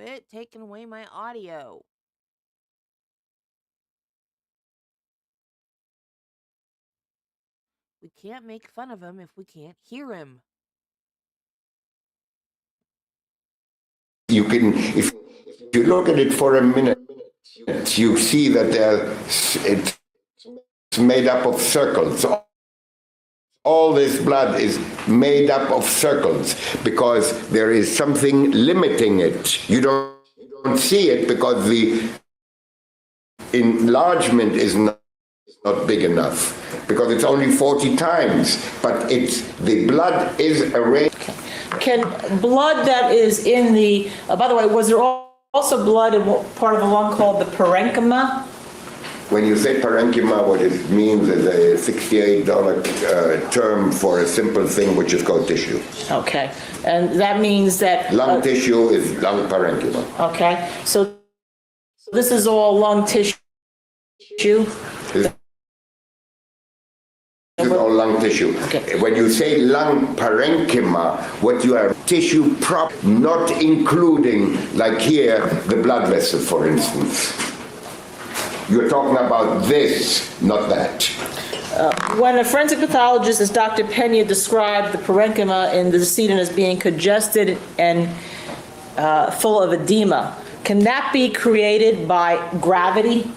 Quit taking away my audio. We can't make fun of him if we can't hear him. You can, if you look at it for a minute, you see that it's made up of circles. All this blood is made up of circles because there is something limiting it. You don't see it because the enlargement is not big enough, because it's only 40 times, but the blood is arranged. Can blood that is in the, by the way, was there also blood in part of the lung called the parenchyma? When you say parenchyma, what it means is a $68 term for a simple thing which is called tissue. Okay, and that means that... Lung tissue is lung parenchyma. Okay, so this is all lung tissue? This is all lung tissue. Okay. When you say lung parenchyma, what you have tissue prop, not including, like here, the blood vessel, for instance. You're talking about this, not that. When a forensic pathologist, as Dr. Pena described the parenchyma in the decedent as being congested and full of edema, can that be created by gravity,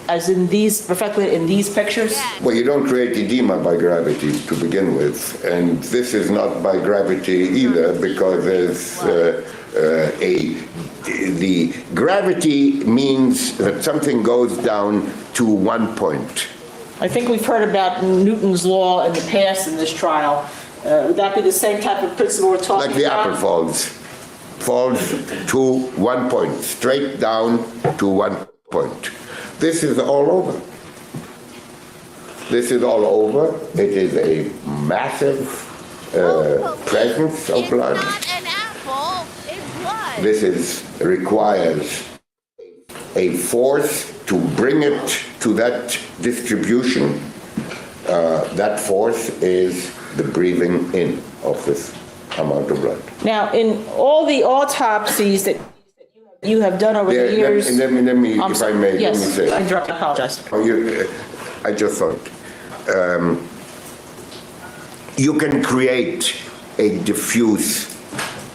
as in these, reflected in these pictures? Well, you don't create edema by gravity to begin with, and this is not by gravity either, because there's the gravity means that something goes down to one point. I think we've heard about Newton's law in the past in this trial. Would that be the same type of principle we're talking about? Like the apple falls to one point, straight down to one point. This is all over. This is all over. It is a massive presence of blood. It's not an apple, it's blood. This requires a force to bring it to that distribution. That force is the breathing in of this amount of blood. Now, in all the autopsies that you have done over the years... Let me, if I may, yes, let me say. I apologize. I just thought. You can create a diffuse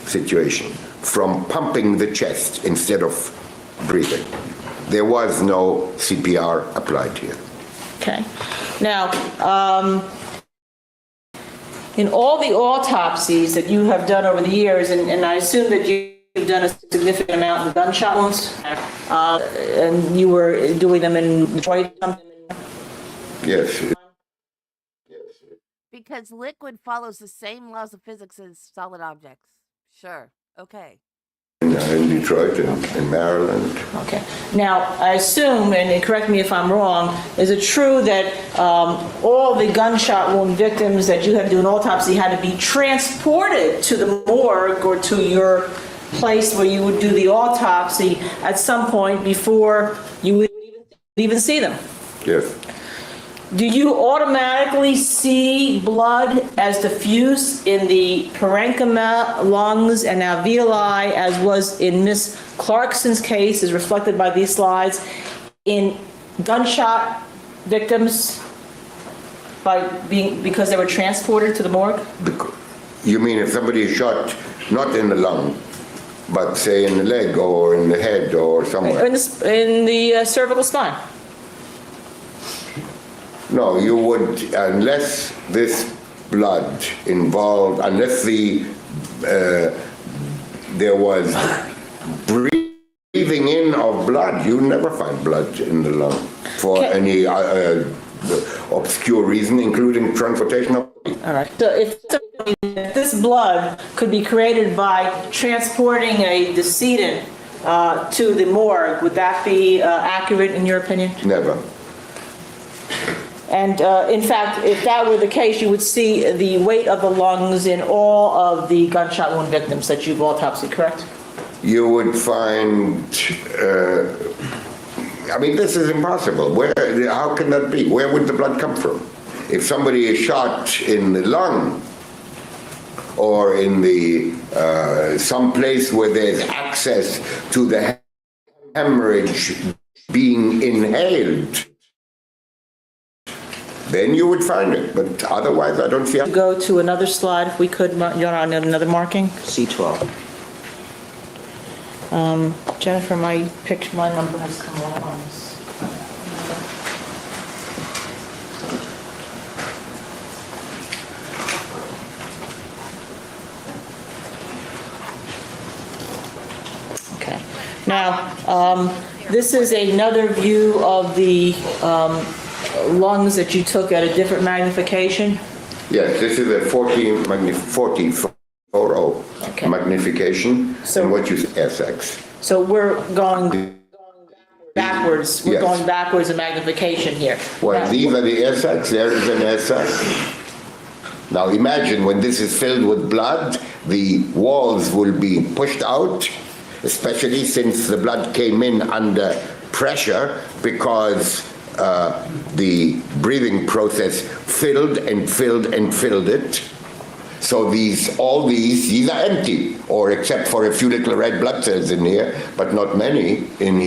situation from pumping the chest instead of breathing. There was no CPR applied here. Okay. Now, in all the autopsies that you have done over the years, and I assume that you've done a significant amount of gunshot wounds, and you were doing them in Detroit? Yes. Because liquid follows the same laws of physics as solid objects. Sure. Okay. In Detroit and in Maryland. Okay. Now, I assume, and correct me if I'm wrong, is it true that all the gunshot wound victims that you had to do an autopsy had to be transported to the morgue or to your place where you would do the autopsy at some point before you would even see them? Yes. Do you automatically see blood as diffuse in the parenchyma, lungs, and alveoli, as was in Miss Clarkson's case, as reflected by these slides, in gunshot victims because they were transported to the morgue? You mean if somebody is shot, not in the lung, but say in the leg or in the head or somewhere? In the cervical spine. No, you would, unless this blood involved, unless there was breathing in of blood, you never find blood in the lung for any obscure reason, including transportation of. All right. So if this blood could be created by transporting a decedent to the morgue, would that be accurate in your opinion? Never. And in fact, if that were the case, you would see the weight of the lungs in all of the gunshot wound victims that you've autopsied, correct? You would find, I mean, this is impossible. How can that be? Where would the blood come from? If somebody is shot in the lung or in the some place where there's access to the hemorrhage being inhaled, then you would find it. But otherwise, I don't see how. Go to another slide, if we could, Your Honor, another marking. C12. Jennifer, my number has come out on this. Okay. Now, this is another view of the lungs that you took at a different magnification. Yes, this is a 40 Okay. magnification, So- and what you SX. So we're going backwards. We're Yes. going backwards in magnification here. Well, Now, these are the SX, there is an SX. Now imagine when this is filled with blood, the walls will be pushed out, especially since the blood came in under pressure because the breathing process filled and filled and filled it. So all these are empty, or except for a few little red blood cells in here, but not many in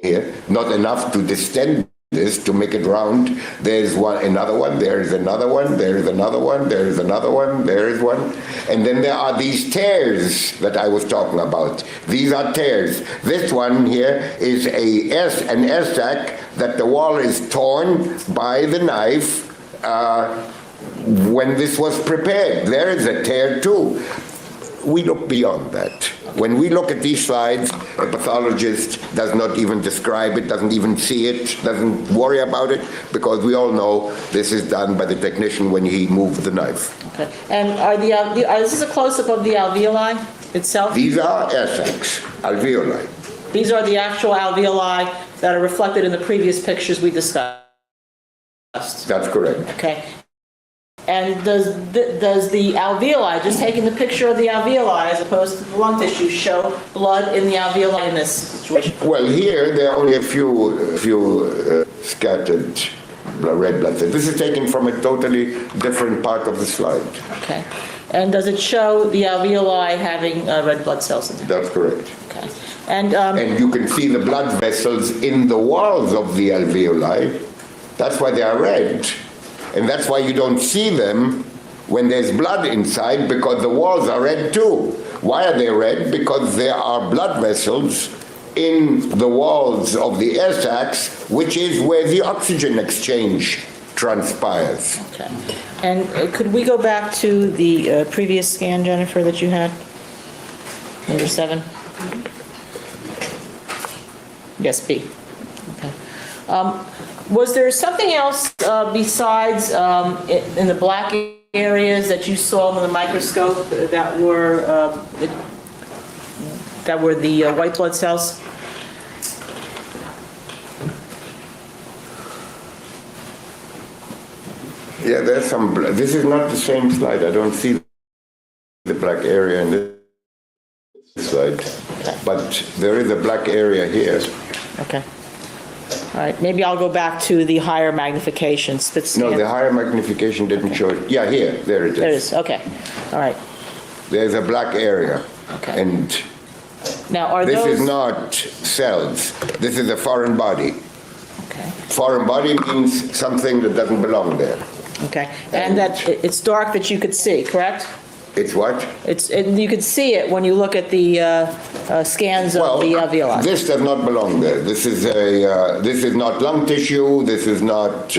here, not enough to distend this, to make it round. There's another one, there is another one, there is another one, there is another one, there is one. And then there are these tears that I was talking about. These are tears. This one here is an S-sac that the wall is torn by the knife when this was prepared. There is a tear too. We look beyond that. When we look at these slides, a pathologist does not even describe it, doesn't even see it, doesn't worry about it, because we all know this is done by the technician when he moved the knife. Okay. And is this a close-up of the alveoli itself? These are SX, alveoli. These are the actual alveoli that are reflected in the previous pictures we discussed. That's correct. Okay. And does the alveoli, just taking the picture of the alveoli as opposed to the lung tissue, show blood in the alveoli in this situation? Well, here there are only a few scattered red blood cells. This is taken from a totally different part of the slide. Okay. And does it show the alveoli having red blood cells in them? That's correct. Okay. And And you can see the blood vessels in the walls of the alveoli. That's why they are red. And that's why you don't see them when there's blood inside, because the walls are red too. Why are they red? Because there are blood vessels in the walls of the air sacs, which is where the oxygen exchange transpires. okay. And could we go back to the previous scan, Jennifer, that you had? Number 7? Yes, B. Okay. Was there something else besides in the black areas that you saw under the microscope that were the white blood cells? Yeah, there's some blood. This is not the same slide. I don't see the black area in this slide. But there is a black area here. Okay. All right, maybe I'll go back to the higher magnification. No, the higher magnification didn't show it. Yeah, here, there it is. There it is, okay. All right. There's a black area. Okay. And Now, are this those... is not cells. This is a foreign body. Okay, Foreign body means something that doesn't belong there. okay. And that, it's dark that you could see, correct? It's what? And you could see it when you look at the scans of the alveoli. This does not belong there. This is this is not lung tissue. This is not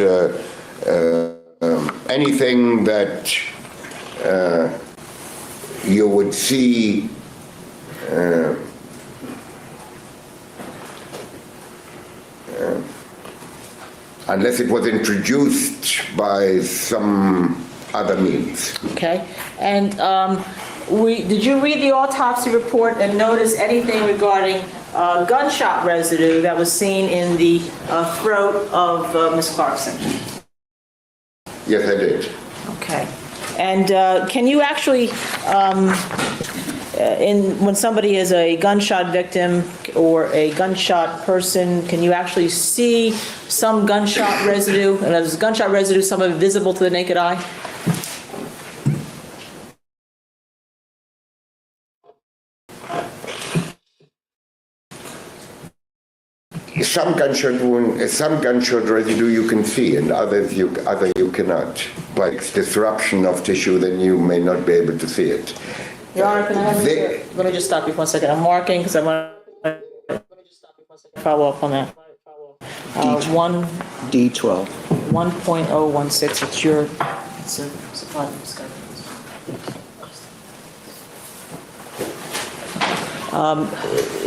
anything that you would see. Unless it was introduced by some other means. Okay, and did you read the autopsy report and notice anything regarding gunshot residue that was seen in the throat of Ms. Clarkson? Yes, I did. Okay, and can you actually, when somebody is a gunshot victim or a gunshot person, can you actually see some gunshot residue? And is gunshot residue some of it visible to the naked eye? Some gunshot residue you can see, and others you cannot. But it's disruption of tissue, then you may not be able to see it. Your Honor, can I have let me just stop you for 1 second. I'm marking because I want to follow up on that. D12. 1.016, it's your, it's a supply of discovery.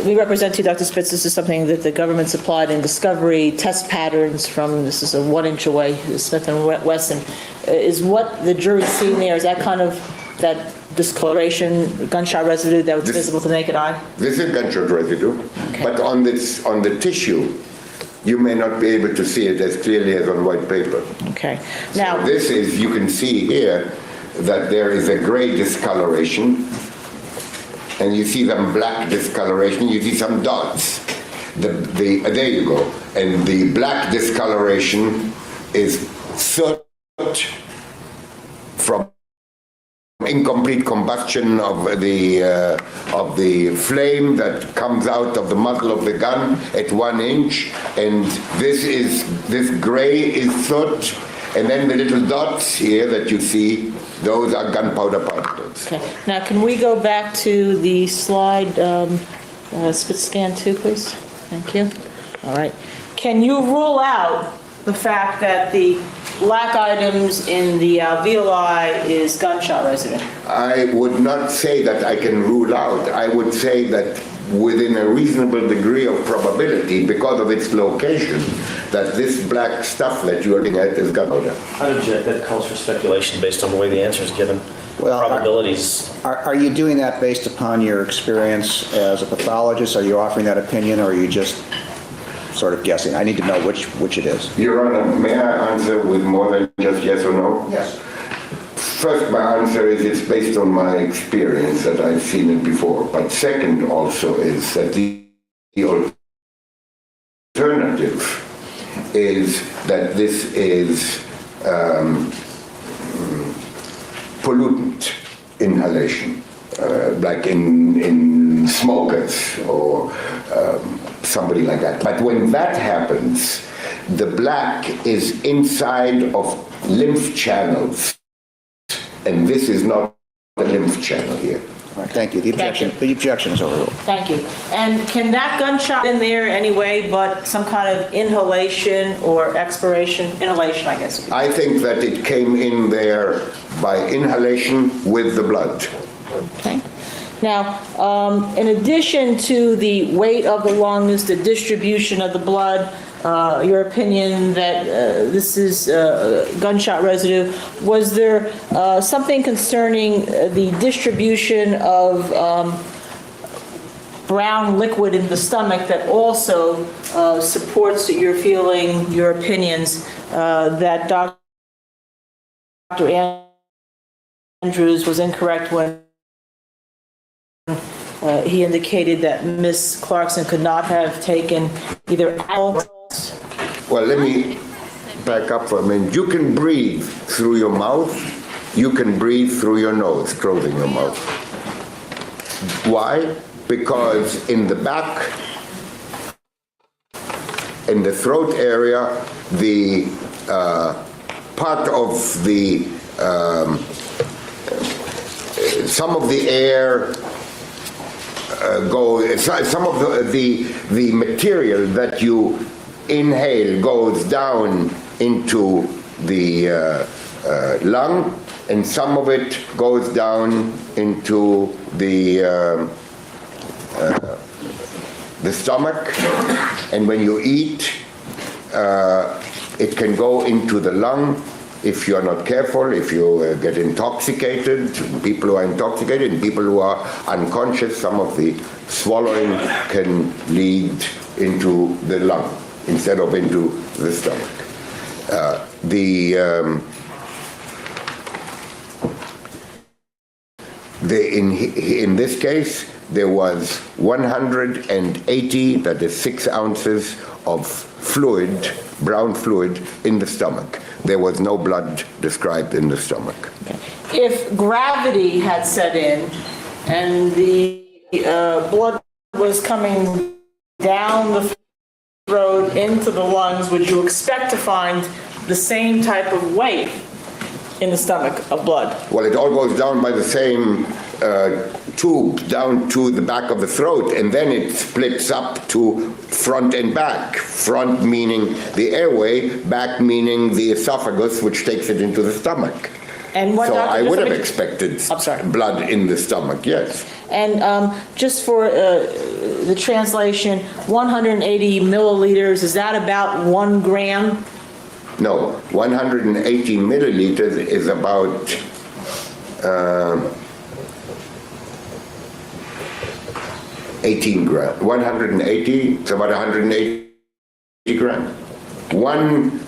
We represent to Dr. Spitz, this is something that the government supplied in discovery test patterns from, this is a 1 inch away, Smith and Wesson. Is what the jury's seeing there, is that kind of, that discoloration, gunshot residue that was visible to the naked eye? This is gunshot residue, Okay. but on the tissue, you may not be able to see it as clearly as on white paper. Okay. Now, This is, you can see here that there is a gray discoloration, and you see some black discoloration, you see some dots. There you go. And the black discoloration is soot from incomplete combustion of the flame that comes out of the muzzle of the gun at 1 inch, and this gray is soot, and then the little dots here that you see, those are gunpowder particles. okay. Now, can we go back to the slide, Spitz scan 2, please? Thank you. All right. Can you rule out the fact that the black items in the alveoli is gunshot residue? I would not say that I can rule out. I would say that within a reasonable degree of probability, because of its location, that this black stuff that you're looking at is gunpowder. I'd object, that calls for speculation based on the way the answer is given. Well, Probabilities. Are you doing that based upon your experience as a pathologist? Are you offering that opinion, or are you just sort of guessing? I need to know which it is. Your Honor, may I answer with more than just yes or no? Yes. First, my answer is it's based on my experience that I've seen it before. But second also is that the alternative is that this is pollutant inhalation, like in smokers or somebody like that. But when that happens, the black is inside of lymph channels. And this is not the lymph channel here. All right, thank you. The objection is overruled. Thank you. And can that gunshot in there anyway, but some kind of inhalation or expiration? Inhalation, I guess. I think that it came in there by inhalation with the blood. Okay. Now, in addition to the weight of the lungs, the distribution of the blood, your opinion that this is gunshot residue, was there something concerning the distribution of brown liquid in the stomach that also supports your feeling, your opinions, that Dr. Andrews was incorrect when he indicated that Ms. Clarkson could not have taken either alcohol. Well, let me back up for a minute. You can breathe through your mouth. You can breathe through your nose, closing your mouth. Why? Because in the back, in the throat area, the part of the, some of the air some of the material that you inhale goes down into the lung, and some of it goes down into the stomach, and when you eat, it can go into the lung. If you're not careful, if you get intoxicated, people who are intoxicated and people who are unconscious, some of the swallowing can lead into the lung instead of into the stomach. In this case, there was 180, that is 6 ounces of fluid, brown fluid, in the stomach. There was no blood described in the stomach. If gravity had set in and the blood was coming down the throat into the lungs, would you expect to find the same type of weight in the stomach of blood? Well, it all goes down by the same tube down to the back of the throat, and then it splits up to front and back. Front meaning the airway, back meaning the esophagus, which takes it into the stomach. And what So Dr. I would have Joseph- expected I'm sorry. blood in the stomach, yes. And just for the translation, 180 milliliters, is that about 1 gram? No, 180 milliliters is about 18 grams. 180, it's about 180 grams. 1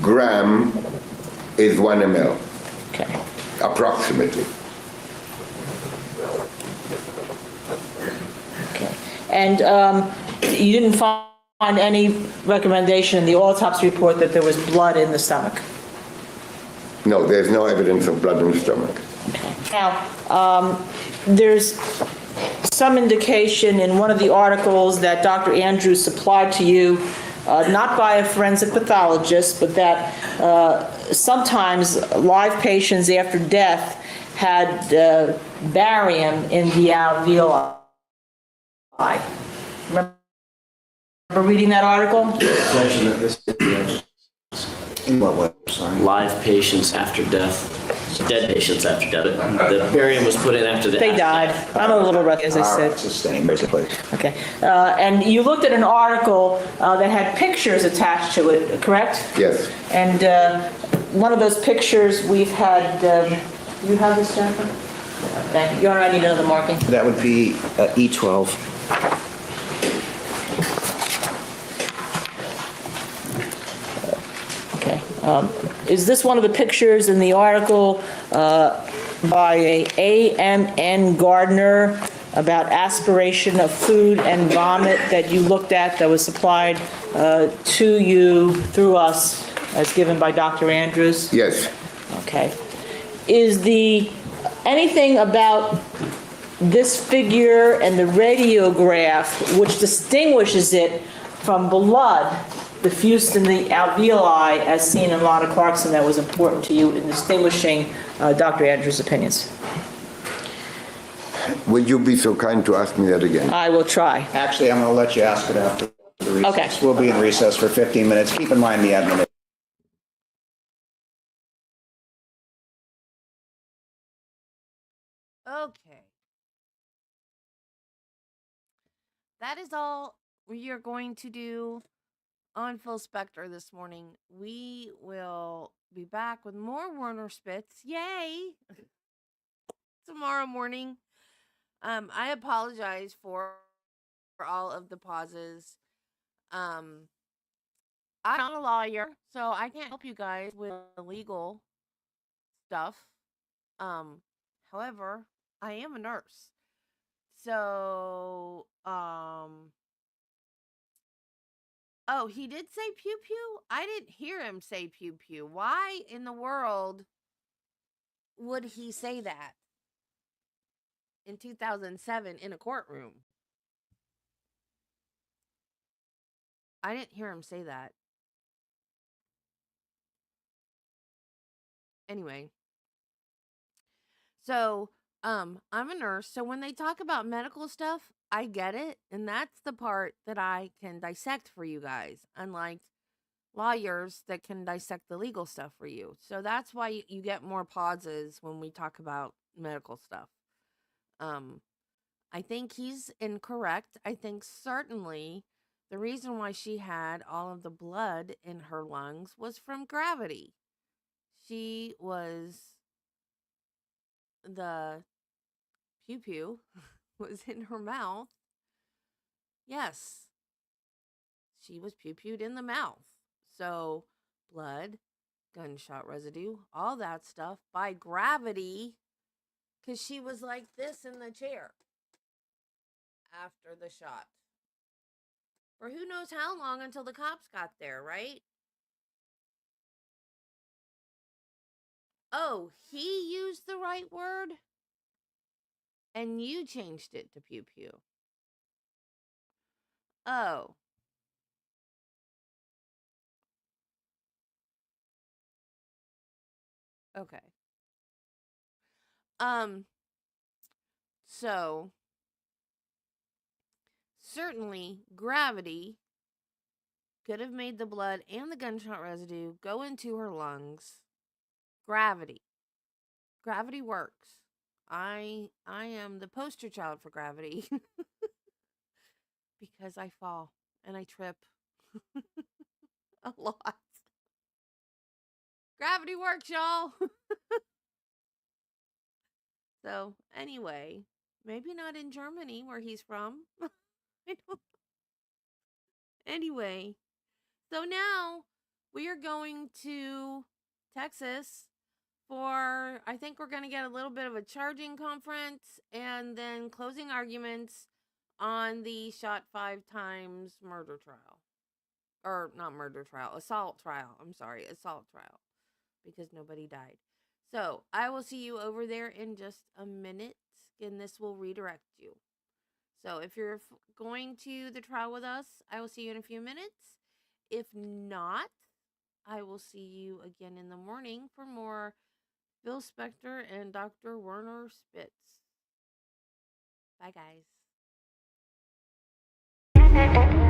gram is 1 ml, Okay. approximately. Okay. And you didn't find any recommendation in the autopsy report that there was blood in the stomach? No, there's no evidence of blood in the stomach. Now, there's some indication in one of the articles that Dr. Andrews supplied to you, not by a forensic pathologist, but that sometimes live patients after death had barium in the alveoli. Remember reading that article? In what way? Sorry. Live patients after death, dead patients after death. The barium was put in after the. They died. I'm a little rusty, as I said. Sustained, basically. Okay. And you looked at an article that had pictures attached to it, correct? Yes. And one of those pictures we've had, you have this, Jennifer? Thank you. You already know the marking? That would be E12. Okay. Is this one of the pictures in the article by A.M.N. Gardner about aspiration of food and vomit that you looked at that was supplied to you through us as given by Dr. Andrews? Yes. Okay. Is anything about this figure and the radiograph which distinguishes it from blood diffused in the alveoli as seen in Lana Clarkson that was important to you in distinguishing Dr. Andrews' opinions? Would you be so kind to ask me that again? I will try. Actually, I'm going to let you ask it after the recess. Okay. We'll be in recess for 15 minutes. Keep in mind the admin. Okay. That is all we are going to do on Phil Spector this morning. We will be back with more Warner Spitz. Yay! Tomorrow morning. I apologize for all of the pauses. I'm not a lawyer, so I can't help you guys with the legal stuff. However, I am a nurse. So, oh, he did say pew pew? I didn't hear him say pew pew. Why in the world would he say that in 2007 in a courtroom? I didn't hear him say that. Anyway, so I'm a nurse, so when they talk about medical stuff, I get it, and that's the part that I can dissect for you guys, unlike lawyers that can dissect the legal stuff for you. So that's why you get more pauses when we talk about medical stuff. I think he's incorrect. I think certainly the reason why she had all of the blood in her lungs was from gravity. She was the pew pew was in her mouth. Yes, she was pew pewed in the mouth. So, blood, gunshot residue, all that stuff by gravity, because she was like this in the chair after the shot. For who knows how long until the cops got there, right? Oh, he used the right word? And you changed it to pew pew. Oh. Okay. So certainly gravity could have made the blood and the gunshot residue go into her lungs. Gravity. Gravity works. I am the poster child for gravity because I fall and I trip a lot. Gravity works, y'all. So, anyway, maybe not in Germany where he's from. I don't- Anyway, so now we are going to Texas for, I think we're going to get a little bit of a charging conference and then closing arguments on the shot 5 times murder trial. Or not murder trial, assault trial. I'm sorry, assault trial. Because nobody died. So I will see you over there in just a minute, and this will redirect you. So if you're going to the trial with us, I will see you in a few minutes. If not, I will see you again in the morning for more Phil Spector and Dr. Werner Spitz. Bye, guys.